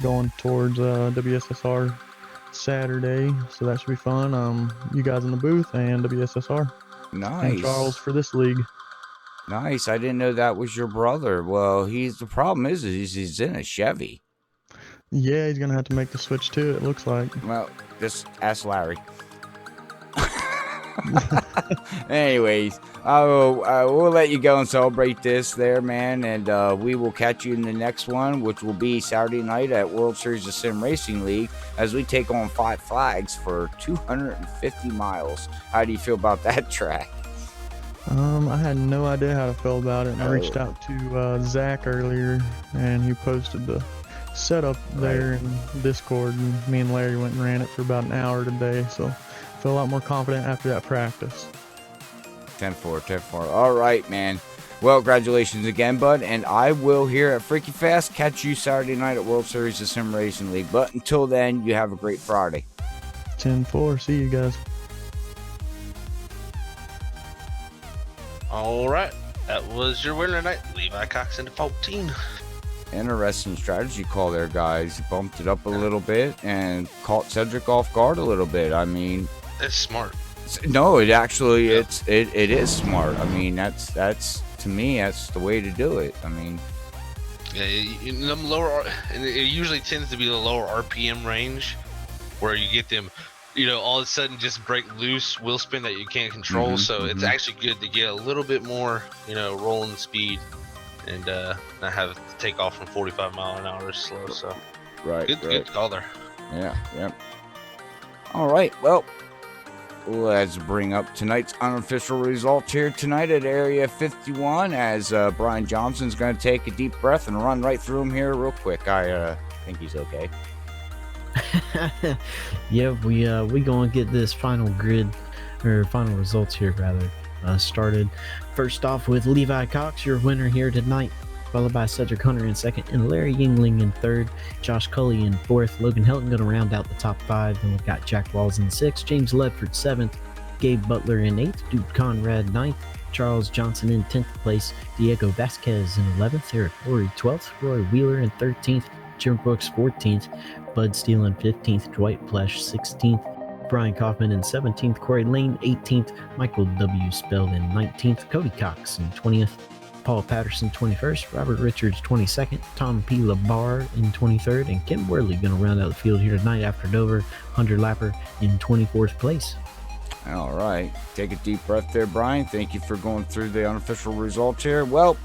going towards WSSR Saturday. So that should be fun. You guys in the booth and WSSR. Nice. And Charles for this league. Nice. I didn't know that was your brother. Well, the problem is he's in a Chevy. Yeah, he's gonna have to make the switch too, it looks like. Well, just ask Larry. Anyways, we'll let you go and celebrate this there, man, and we will catch you in the next one, which will be Saturday night at World Series of Sim Racing League as we take on 5 flags for 250 miles. How do you feel about that track? I had no idea how to feel about it, and I reached out to Zach earlier, and he posted the setup there in Discord, and me and Larry went and ran it for about an hour today, so I feel a lot more confident after that practice. 10-4. All right, man. Well, congratulations again, bud, and I will here at Freaky Fast catch you Saturday night at World Series of Sim Racing League. But until then, you have a great Friday. 10-4. See you guys. All right, that was your winner tonight, Levi Cox into 14. Interesting strategy call there, guys. Bumped it up a little bit and caught Cedric off guard a little bit. I mean, it's smart. No, it actually it is smart. I mean, that's to me that's the way to do it. I mean, yeah, in the lower, and it usually tends to be the lower RPM range where you get them, all of a sudden just break loose wheel spin that you can't control. So it's actually good to get a little bit more, rolling speed and not have to take off from 45 mile an hour slow. So good call there. Yeah. All right, well, let's bring up tonight's unofficial results here tonight at Area 51 as Brian Johnson's going to take a deep breath and run right through him here real quick. I think he's okay. Yeah, we gonna get this final grid, or final results here rather, started. First off with Levi Cox, your winner here tonight, followed by Cedric Hunter in second and Larry Yingling in third, Josh Cully in fourth, Logan Helton gonna round out the top 5. Then we've got Jack Walls in 6th, James Ledford 7th, Gabe Butler in 8th, Duke Conrad 9th, Charles Johnson in 10th place, Diego Vasquez in 11th, Eric Lowry 12th, Roy Wheeler in 13th, Jim Brooks 14th, Bud Steele in 15th, Dwight Plesh 16th, Brian Kaufman in 17th, Corey Lane 18th, Michael W. Spell in 19th, Cody Cox in 20th, Paul Patterson 21st, Robert Richards 22nd, Tom P. Labar in 23rd, and Kim Worley going to round out the field here tonight after Dover, Hunter Lapper in 24th place. All right. Take a deep breath there, Brian. Thank you for going through the unofficial results here. Well,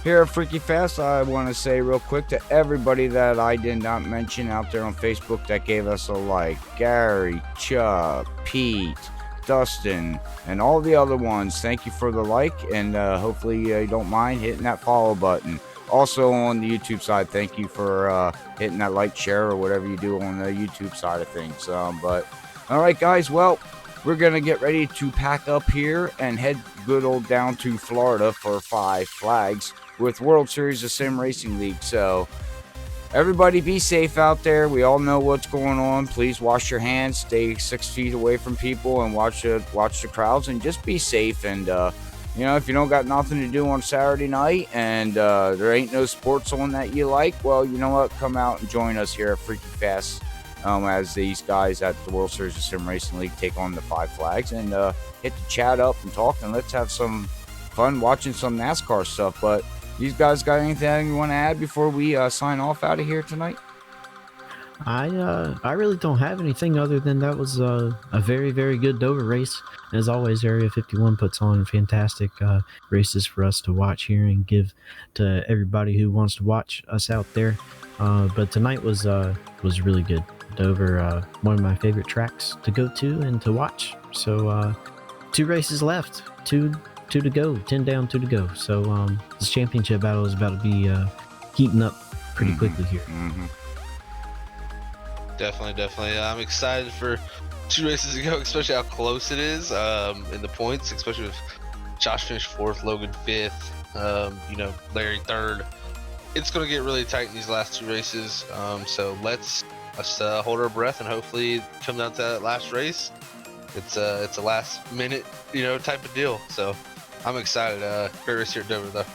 here at Freaky Fast, I want to say real quick to everybody that I did not mention out there on Facebook that gave us a like, Gary, Chuck, Pete, Dustin, and all the other ones. Thank you for the like, and hopefully you don't mind hitting that follow button. Also on the YouTube side, thank you for hitting that like, share, or whatever you do on the YouTube side of things. But all right, guys, well, we're going to get ready to pack up here and head good old down to Florida for 5 flags. with World Series of Sim Racing League. So everybody be safe out there. We all know what's going on. Please wash your hands, stay 6 feet away from people, and watch the crowds, and just be safe. And you know, if you don't got nothing to do on Saturday night and there ain't no sports on that you like, well, you know what? Come out and join us here at Freaky Fast as these guys at the World Series of Sim Racing League take on the 5 Flags, and hit the chat up and talk, and let's have some fun watching some NASCAR stuff. But these guys got anything you want to add before we sign off out of here tonight? I really don't have anything other than that was a very, very good Dover race. As always, Area 51 puts on fantastic races for us to watch here and give to everybody who wants to watch us out there. But tonight was really good. Dover, one of my favorite tracks to go to and to watch. So 2 races left, two to go, 10 down, 2 to go. So this championship battle is about to be heating up pretty quickly here. Definitely. I'm excited for 2 races to go, especially how close it is in the points, especially with Josh finished 4th, Logan 5th, you know, Larry 3rd. It's going to get really tight in these last 2 races. So let's hold our breath and hopefully come down to that last race. It's a last minute, you know, type of deal. So I'm excited. Great race here at Dover, though.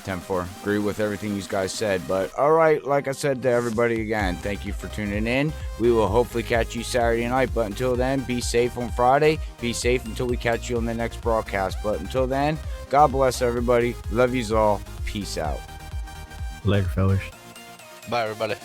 10-4. Agree with everything you guys said. But all right, like I said to everybody again, thank you for tuning in. We will hopefully catch you Saturday night. But until then, be safe on Friday. Be safe until we catch you on the next broadcast. But until then, God bless everybody. Love yous all. Peace out. Later, fellas. Bye, everybody.